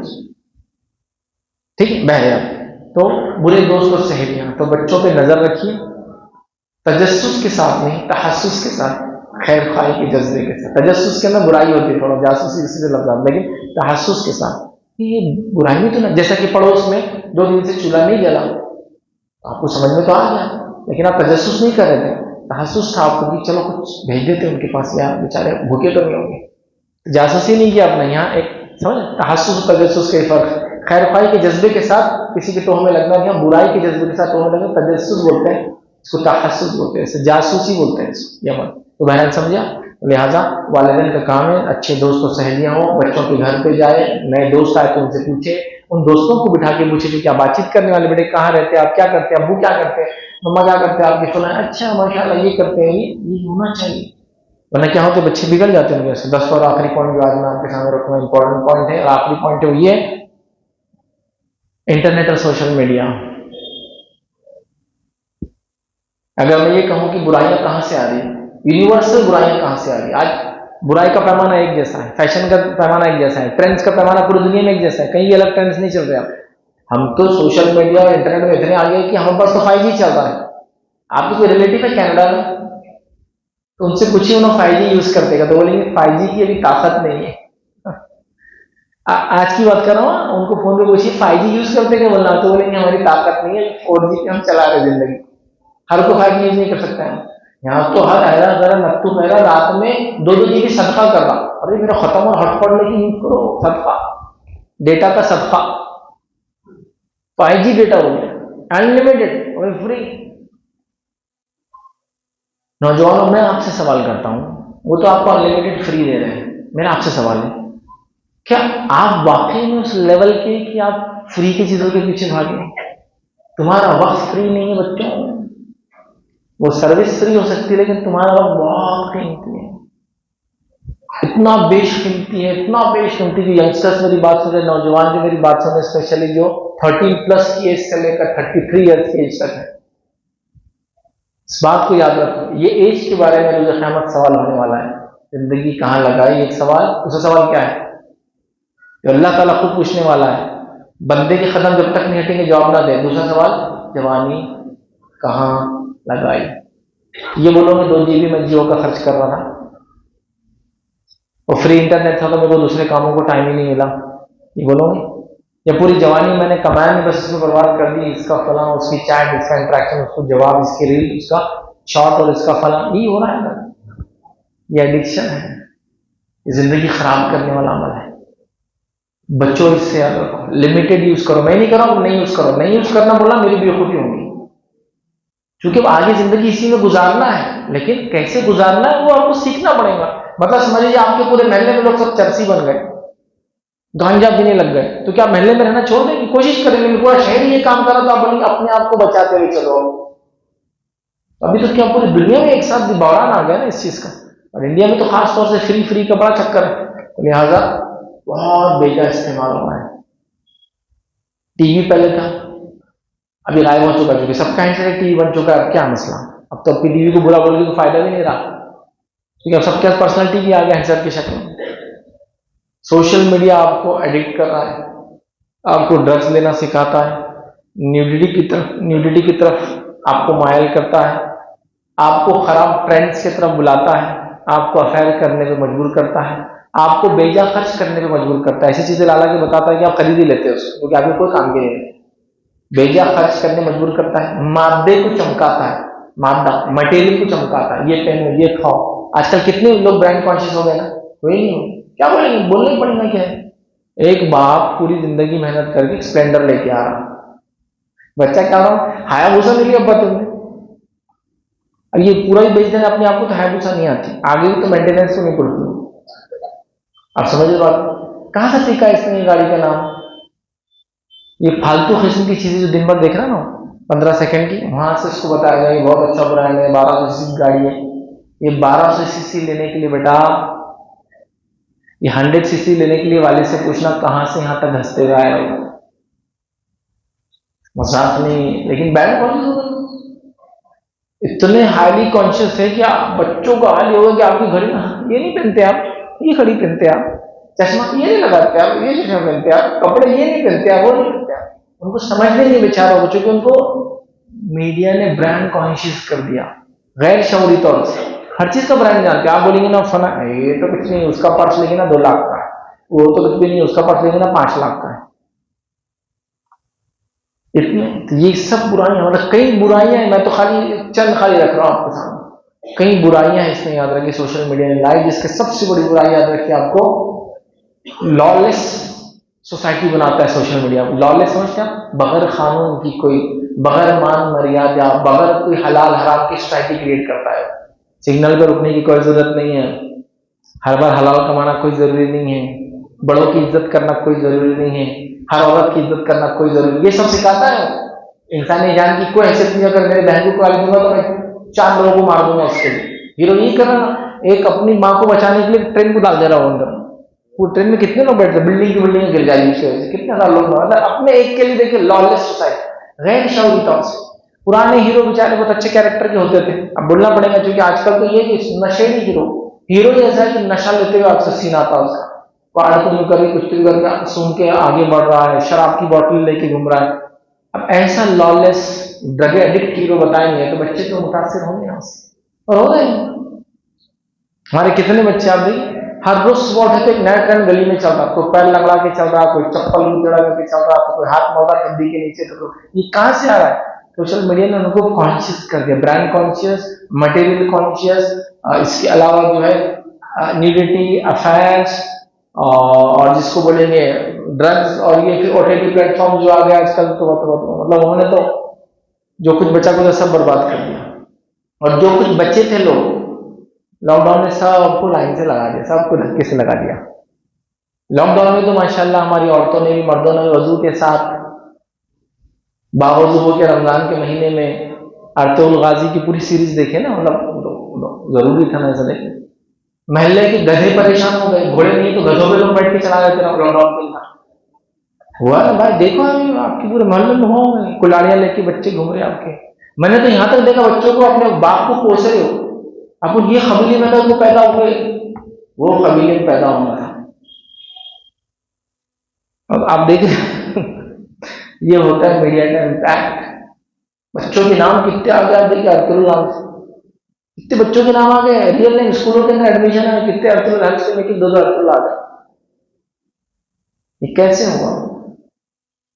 ठीक है। बहरहाल, तो बुरे दोस्त और सहेलियां, तो बच्चों पे नजर रखिए, तजस्सुस के साथ नहीं, तहस्सुस के साथ, खैर खाई के जज्बे के साथ। तजस्सुस के अंदर बुराई होती है, थोड़ा जासूसी से लफ्ज़, लेकिन तहस्सुस के साथ ये बुराई भी तो ना, जैसा कि पड़ोस में 2 दिन से चूल्हा नहीं जला, आपको समझ में तो आ गया, लेकिन आप तजस्सुस नहीं कर रहे थे, तहस्सुस था आपको कि चलो कुछ भेज देते उनके पास, यार बेचारे भूखे तो नहीं होंगे, जासूसी नहीं किया आपने। यहाँ एक समझ, तहस्सुस तजस्सुस के फर्क। खैर खाई के जज्बे के साथ किसी के टोह में लगना, यहाँ बुराई के जज्बे के साथ टोह में लगना तजस्सुस बोलते हैं, इसको तहस्सुस बोलते हैं, जासूसी बोलते हैं इसको, यमन। तो बहन समझा, लिहाजा वालिदैन का काम है अच्छे दोस्त और सहेलियां हो, बच्चों के घर पे जाए, नए दोस्त आए तो उनसे पूछे, उन दोस्तों को बिठा के पूछे कि क्या बातचीत करने वाले, बेटे कहाँ रहते हैं आप, क्या करते हैं, अब्बू क्या करते हैं, मम्मा क्या करते हैं आपके, सुना अच्छा माशाल्लाह ये करते हैं, ये होना चाहिए। वरना क्या होते, बच्चे बिगड़ जाते हैं उनके। 10 और आखिरी पॉइंट जो आज मैं आपके सामने रखूंगा, इंपॉर्टेंट पॉइंट है, और आखिरी पॉइंट है वो ये, इंटरनेट और सोशल मीडिया। अगर मैं ये कहूं कि बुराइयां कहां से आ रही है, यूनिवर्सल बुराइयां कहां से आ रही है? आज बुराई का पैमाना एक जैसा है, फैशन का पैमाना एक जैसा है, ट्रेंड्स का पैमाना पूरी दुनिया में एक जैसा है, कहीं अलग ट्रेंड्स नहीं चल रहे हैं। हम तो सोशल मीडिया और इंटरनेट में इतने आ गए कि हमारे पास तो 5G चल रहा है। आपके कोई रिलेटिव है कनाडा में, तो उनसे कुछ ही उन्होंने 5G यूज करते तो बोलेंगे 5G की अभी ताकत नहीं है। आज की बात कर रहा हूँ, उनको फोन पे पूछिए 5G यूज करते क्या, बोलना तो बोलेंगे हमारी ताकत नहीं है, 4G पे हम चला रहे जिंदगी। हर को 5G यूज नहीं कर सकता है। यहाँ तो हर ऐरा जरा नट्टू पैरा रात में 2-2 GB सदका कर रहा, अरे मेरा खत्म और हॉटस्पॉट लेके यूज करो, सदका, डेटा का सदका। 5G डेटा हो गया अनलिमिटेड और फ्री। नौजवानों, मैं आपसे सवाल करता हूं, वो तो आपको अनलिमिटेड फ्री दे रहे हैं, मेरा आपसे सवाल है, क्या आप वाकई में उस लेवल के कि आप फ्री की चीजों के पीछे भागे? तुम्हारा वक्त फ्री नहीं है बच्चों, वो सर्विस फ्री हो सकती है, लेकिन तुम्हारा वक्त बहुत कीमती है, इतना बेशकीमती है, इतना बेशकीमती कि यंगस्टर्स मेरी बात सुन रहे, नौजवान जो मेरी बात सुन रहे, स्पेशली जो 13+ की एज से लेकर 33 ईयर्स की एज तक है, इस बात को याद रखो, ये एज के बारे में रोज़ क़यामत सवाल होने वाला है। जिंदगी कहाँ लगाई, एक सवाल। दूसरा सवाल क्या है, जो अल्लाह ताला खुद पूछने वाला है, बंदे के कदम जब तक नहीं हटेंगे जवाब ना दे। दूसरा सवाल, जवानी कहाँ लगाई। ये बोलोगे 2 GB में जियो का खर्च कर रहा था, और फ्री इंटरनेट था तो मेरे को दूसरे कामों को टाइम ही नहीं मिला, ये बोलोगे? या पूरी जवानी मैंने कमाया नहीं, बस इसमें बर्बाद कर दी, इसका फला, उसकी चैट, इसका इंटरेक्शन, उसको जवाब, इसकी रील, इसका शॉर्ट और इसका फला, ये हो रहा है ना, ये एडिक्शन है, ये जिंदगी खराब करने वाला अमल है। बच्चों, इससे याद रखो, लिमिटेड यूज करो। मैं नहीं कर रहा हूं नहीं यूज करो, नहीं यूज करना बोला मेरी बेवकूफी होगी, क्योंकि अब आगे जिंदगी इसी में गुजारना है, लेकिन कैसे गुजारना है वो आपको सीखना पड़ेगा। मतलब समझ लीजिए आपके पूरे महल्ले में लोग सब चरसी बन गए, गांजा पीने लग गए, तो क्या महल्ले में रहना छोड़ देंगे? कोशिश करेंगे, पूरा शहर ये काम कर रहा, तो आप बोलेंगे अपने आप को बचाते हुए चलो। अभी तो क्या पूरी दुनिया में एक साथ बहरान आ गया ना इस चीज का, और इंडिया में तो खास तौर से फ्री का बड़ा चक्कर है, तो लिहाजा बहुत बेजा इस्तेमाल हो रहा है। टीवी पहले था, अभी गायब हो चुका, क्योंकि सबका हैंडसेट टीवी बन चुका है। अब क्या मसला, अब तो अपनी टीवी को बुरा बोल के तो फायदा भी नहीं रहा, क्योंकि अब सबके पास पर्सनल टीवी आ गया हैंडसेट की शक्ल में। सोशल मीडिया आपको एडिक्ट कर रहा है, आपको ड्रग्स लेना सिखाता है, न्यूडिटी की तरफ आपको मायल करता है, आपको खराब ट्रेंड्स की तरफ बुलाता है, आपको अफेयर करने पे मजबूर करता है, आपको बेजा खर्च करने पे मजबूर करता है। ऐसी चीजें ला के बताता है कि आप खरीद ही लेते हो उसको, क्योंकि आपके कोई काम के नहीं है। बेजा खर्च करने मजबूर करता है, मादे को चमकाता है, मादा मटेरियल को चमकाता है, ये पहनो ये खाओ। आजकल कितने लोग ब्रांड कॉन्शियस हो गए ना, कोई नहीं हो, क्या बोलेंगे, बोलना ही पड़ेगा। क्या है, एक बाप पूरी जिंदगी मेहनत करके स्प्लेंडर लेके आ रहा, बच्चा क्या रहा, हायाबुसा मिली अब्बा तुमने, अब ये पूरा ही बेच देना अपने आप को, तो हायाबुसा नहीं आती, आगे भी तो मेंटेनेंस तो नहीं पड़ती। आप समझ लो बात, कहां से सीखा इसने ये गाड़ी का नाम, ये फालतू किस्म की चीजें जो दिन भर देख रहा ना 15 सेकंड की, वहां से उसको बताया जाए बहुत अच्छा ब्रांड है, 1200 सीसी गाड़ी है। ये 1200 सीसी लेने के लिए बेटा, ये 100 सीसी लेने के लिए वाले से पूछना कहां से यहां तक हंसते गए, मजाक नहीं। लेकिन बैंड कॉन्शियस इतने हाईली कॉन्शियस है कि आप बच्चों का हाल ये होगा कि आपकी घड़ी ये नहीं पहनते आप, ये घड़ी पहनते आप, चश्मा ये नहीं लगाते आप, ये चश्मा पहनते आप, कपड़े ये नहीं पहनते आप, वो नहीं पहनते आप। उनको समझने नहीं बेचारा बच्चों को, उनको मीडिया ने ब्रांड कॉन्शियस कर दिया गैर शौरी तौर से। हर चीज का ब्रांड जानते हैं। आप बोलेंगे ना सोना ये तो कुछ नहीं, उसका पर्स लेंगे ना 2 लाख का है, वो तो कुछ भी नहीं, उसका पर्स लेंगे ना 5 लाख का है। इतने तो ये सब बुराइयां, मतलब कई बुराइयां हैं, मैं तो चंद खाली रख रहा हूं आपके सामने। कई बुराइयां हैं इसमें, याद रखिए सोशल मीडिया ने लाई, जिसके सबसे बड़ी बुराई याद रखिए आपको, लॉलेस सोसाइटी बनाता है सोशल मीडिया। लॉलेस समझते हैं, बगैर कानून की, कोई बगैर मान मर्यादा, बगैर कोई हलाल हराम की सोसाइटी क्रिएट करता है। सिग्नल पर रुकने की कोई जरूरत नहीं है, हर बार हलाल कमाना कोई जरूरी नहीं है, बड़ों की इज्जत करना कोई जरूरी नहीं है, हर औरत की इज्जत करना कोई जरूरी, ये सब सिखाता है। इंसानी जान की कोई हैसियत नहीं, अगर मेरे बहन को गाली दूंगा तो मैं 4 लोगों को मार दूंगा उसके लिए। हीरो यही कर रहा, एक अपनी माँ को बचाने के लिए ट्रेन को डाल दे रहा हूं अंदर। वो ट्रेन में कितने लोग बैठते, बिल्डिंग की बिल्डिंग गिर जाएगी उसकी वजह से, कितने हजार लोग, मतलब अपने एक के लिए। देखिए लॉलेस सोसाइटी, गैर शौरी तौर से। पुराने हीरो बेचारे बहुत अच्छे कैरेक्टर के होते थे, अब बोलना पड़ेगा क्योंकि आजकल तो ये नशेड़ी हीरो ही ऐसा है कि नशा लेते हुए आपसे सीन आता है उसका, पहाड़ को कभी कुछ करके सुन के आगे बढ़ रहा है, शराब की बोतल लेके घूम रहा है। अब ऐसा लॉलेस ड्रग एडिक्ट हीरो बताएंगे तो बच्चे तो मुतासिर होंगे उससे, और हो गए। हमारे कितने बच्चे आप देखिए, हर रोज सुबह उठे तो एक नया ट्रेंड गली में चल रहा, कोई पैर लंगड़ा के चल रहा, कोई चप्पल चढ़ा करके चल रहा, तो कोई हाथ मोड़ा ठंडी के नीचे, तो ये कहां से आ रहा है? सोशल मीडिया ने उनको कॉन्शियस कर दिया, ब्रांड कॉन्शियस, मटेरियल कॉन्शियस, इसके अलावा जो है न्यूडिटी, अफेयर्स, और जिसको बोलेंगे ड्रग्स, और ये फिर ओटीटी प्लेटफॉर्म जो आ गया आजकल, तो मतलब उन्होंने तो जो कुछ बचा कुछ सब बर्बाद कर दिया। और जो कुछ बच्चे थे लोग, लॉकडाउन ने सबको लाइन से लगा दिया, सबको धक्के से लगा दिया। लॉकडाउन में तो माशाल्लाह हमारी औरतों ने भी मर्दों ने वजू के साथ बावजू हो के रमजान के महीने में अर्तुल गाजी की पूरी सीरीज देखे ना, मतलब जरूरी था ना ऐसा देखे। महल्ले के गधे परेशान हो गए, घोड़े नहीं तो गधों पे लोग बैठ के चला गए थे लॉकडाउन के अंदर। हुआ ना भाई, देखो अभी आपके पूरे मोहल्ले में हो कुलाड़ियां लेके बच्चे घूम रहे आपके। मैंने तो यहां तक देखा बच्चों को अपने बाप को पोस रहे हो, अब ये कबीले में तो पैदा हुए, वो कबीले में पैदा होना था। अब आप देख ये होता है मीडिया का इम्पैक्ट। बच्चों के नाम कितने आ गए, देखिए अब्दुल नाम से कितने बच्चों के नाम आ गए, रियल नेम स्कूलों के अंदर एडमिशन है, कितने अब्दुल हल से लेकिन 2 अब्दुल आ गए। ये कैसे हुआ?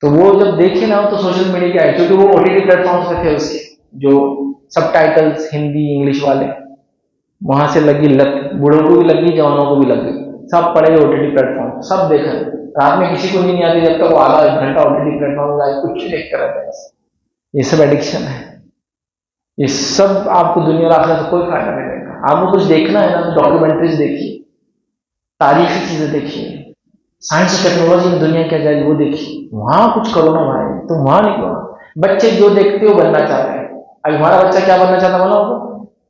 तो वो जब देखे ना तो सोशल मीडिया के आए, क्योंकि वो ओटीटी प्लेटफॉर्म पे थे उसके, जो सबटाइटल्स हिंदी इंग्लिश वाले, वहां से लगी लत, बूढ़ों को भी लगी, जवानों को भी लगी, सब पड़े ओटीटी प्लेटफॉर्म, सब देखा। रात में किसी को नहीं आती जब तक वो आधा 1 घंटा ओटीटी प्लेटफॉर्म जाए कुछ देखते रहते हैं। ये सब एडिक्शन है, ये सब आपको दुनिया रखने से कोई फायदा नहीं देगा। आपको कुछ देखना है ना तो डॉक्यूमेंट्रीज देखिए, तारीखी चीजें देखिए, साइंस और टेक्नोलॉजी में दुनिया क्या जाएगी वो देखिए, वहां कुछ करो ना भाई, तुम वहां नहीं करो। बच्चे जो देखते हो बनना चाहते हैं। अब हमारा बच्चा क्या बनना चाहता है, बोलो,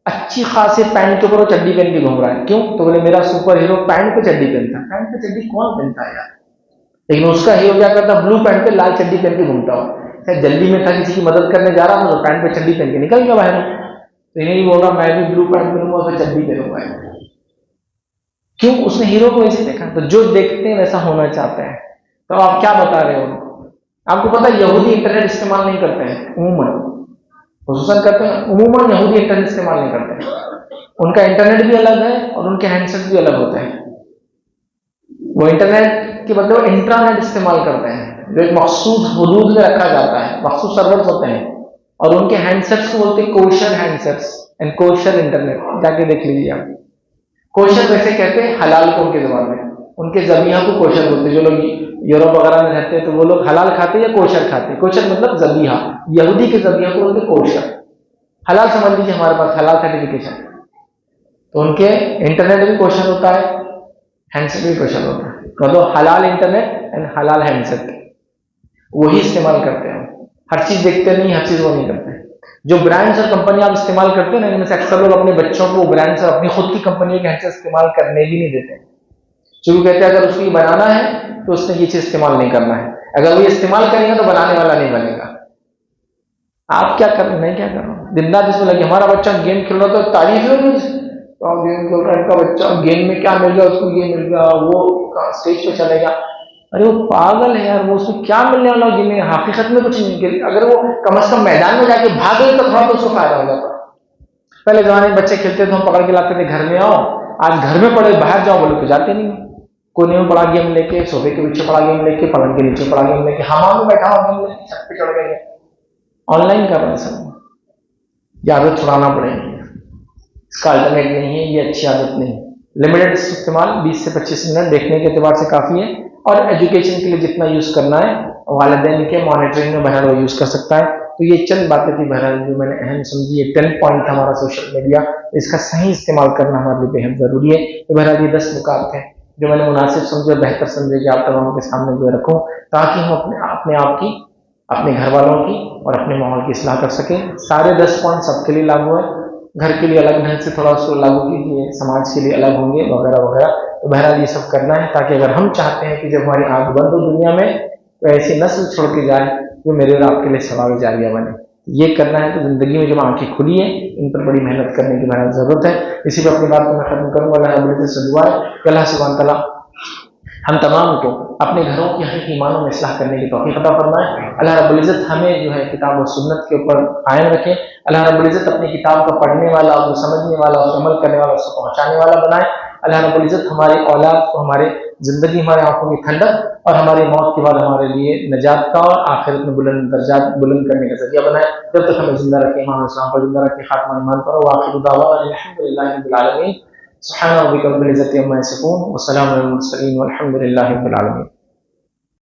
अच्छी खासी पैंट के ऊपर चड्डी पहन के घूम रहा है, क्यों? तो बोले मेरा सुपर हीरो पैंट पे चड्डी पहनता है। पैंट पे चड्डी कौन पहनता है यार? लेकिन उसका हीरो क्या करता है, ब्लू पैंट पे लाल चड्डी पहन के घूमता हो। है जल्दी में था, किसी की मदद करने जा रहा था तो पैंट पे चड्डी पहन के निकल गया बाहर, तो इन्हें बोल रहा मैं भी ब्लू पैंट पहनूंगा और चड्डी पहनूंगा। क्यों? उसने हीरो को ऐसे देखा। तो जो देखते हैं वैसा होना चाहते हैं। तो आप क्या बता रहे हो? आपको पता है यहूदी इंटरनेट इस्तेमाल नहीं करते हैं उमूमन, खुसूसन करते हैं, उमूमन यहूदी इंटरनेट इस्तेमाल नहीं करते हैं। उनका इंटरनेट भी अलग है और उनके हैंडसेट भी अलग होते हैं। वो इंटरनेट के बदले वो इंट्रानेट इस्तेमाल करते हैं, जो एक मखसूस हदूद में रखा जाता है, मखसूस सर्वर्स होते हैं, और उनके हैंडसेट्स को बोलते हैं kosher handsets and kosher internet. जाके देख लीजिए आप। कोशर वैसे कहते हैं हलाल को, उनके जबान में, उनके जबिया को कोशर बोलते हैं। जो लोग यूरोप वगैरह में रहते हैं तो वो लोग हलाल खाते हैं या कोशर खाते हैं। कोशर मतलब जबिया, यहूदी के जबिया को बोलते कोशर। हलाल समझ लीजिए, हमारे पास हलाल सर्टिफिकेशन। तो उनके इंटरनेट भी कोशर होता है, हैंडसेट भी कोशर होता है। मतलब हलाल इंटरनेट एंड हलाल हैंडसेट वही इस्तेमाल करते हैं। हर चीज देखते नहीं, हर चीज वो नहीं करते। जो ब्रांड्स और कंपनी आप इस्तेमाल करते हैं ना, इनमें से अक्सर लोग अपने बच्चों को ब्रांड्स और अपनी खुद की कंपनी के हैंडसेट इस्तेमाल करने भी नहीं देते, क्योंकि कहते हैं अगर उसको ये बनाना है तो उसने ये चीज इस्तेमाल नहीं करना है। अगर वो इस्तेमाल करेगा तो बनाने वाला नहीं बनेगा। आप क्या कर रहे हैं? मैं क्या कर रहा हूँ? दिन रात इसमें लगे। हमारा बच्चा गेम खेल रहा तो तारीफ है, तो गेम खेल रहा है, इनका बच्चा गेम में क्या मिल गया उसको, ये मिल गया, वो स्टेज पे चलेगा। अरे वो पागल है यार, वो उसको क्या मिलने वाला गेम में? हकीकत में कुछ नहीं। अगर वो कम से कम मैदान में जाके भागे तो थोड़ा तो उसको फायदा हो जाता। पहले जमाने में बच्चे खेलते थे, हम पकड़ के लाते थे घर में, आओ आज घर में पड़े, बाहर जाओ बोले तो जाते नहीं। कोने में पड़ा गेम लेके, सोफे के पीछे पड़ा गेम लेके, पलंग के नीचे पड़ा गेम लेके, हमाम में बैठा हुआ गेम लेके, छत पे चढ़ गए, ऑनलाइन कर रहे हैं सब। ये आदत छुड़ाना पड़ेगी, इसका अल्टरनेट नहीं है, ये अच्छी आदत नहीं। लिमिटेड इस्तेमाल 20 से 25 मिनट देखने के एतबार से काफी है, और एजुकेशन के लिए जितना यूज करना है वालिदैन के मॉनिटरिंग में बहरहाल वो यूज कर सकता है। तो ये चंद बातें थी बहरहाल जो मैंने अहम समझी। ये 10 पॉइंट था हमारा सोशल मीडिया, इसका सही इस्तेमाल करना हमारे लिए बेहद जरूरी है। तो बहरहाल ये 10 नुकात थे जो मैंने मुनासिब समझे और बेहतर समझे कि आप तमाम के सामने जो रखूं, ताकि हम अपने आप की, अपने घर वालों की और अपने माहौल की इस्लाह कर सकें। सारे 10 पॉइंट सबके लिए लागू है, घर के लिए अलग ढंग से थोड़ा उसको लागू कीजिए, समाज के लिए अलग होंगे वगैरह वगैरह। तो बहरहाल ये सब करना है, ताकि अगर हम चाहते हैं कि जब हमारी आंख बंद हो दुनिया में तो ऐसी नस्ल छोड़ के जाए जो मेरे और आपके लिए सवाब जारिया बने। ये करना है तो जिंदगी में जब आंखें खुली है, इन पर बड़ी मेहनत करने की बहरहाल जरूरत है। इसी पर अपनी बात को मैं खत्म करूंगा। अल्लाह से दुआ है कि अल्लाह सुब्हान तआला हम तमाम को अपने घरों की हकीकी ईमानों में इस्लाह करने की तौफीक अता फरमाए। अल्लाह रब्बुल इज्जत हमें जो है किताब और सुन्नत के ऊपर कायम रखे। अल्लाह रब्बुल इज्जत अपनी किताब का पढ़ने वाला, उसको समझने वाला, उसको अमल करने वाला, उसको पहुंचाने वाला बनाए। अल्लाह रब्बुल इज्जत हमारी औलाद को, हमारे जिंदगी, हमारे आंखों की ठंडक और हमारी मौत के बाद हमारे लिए नजात का और आखिरत में बुलंद दर्जात बुलंद करने का जरिया बनाए। जब तक हमें जिंदा रखे, ईमान इस्लाम पर जिंदा रखे, खात्मा ईमान पर। आखिर दावाना अल्हम्दुलिल्लाहि रब्बिल आलमीन। सुब्हान रब्बिका रब्बिल इज्जति अम्मा यसिफून व सलामुन अलल मुरसलीन वल्हम्दुलिल्लाहि रब्बिल आलमीन।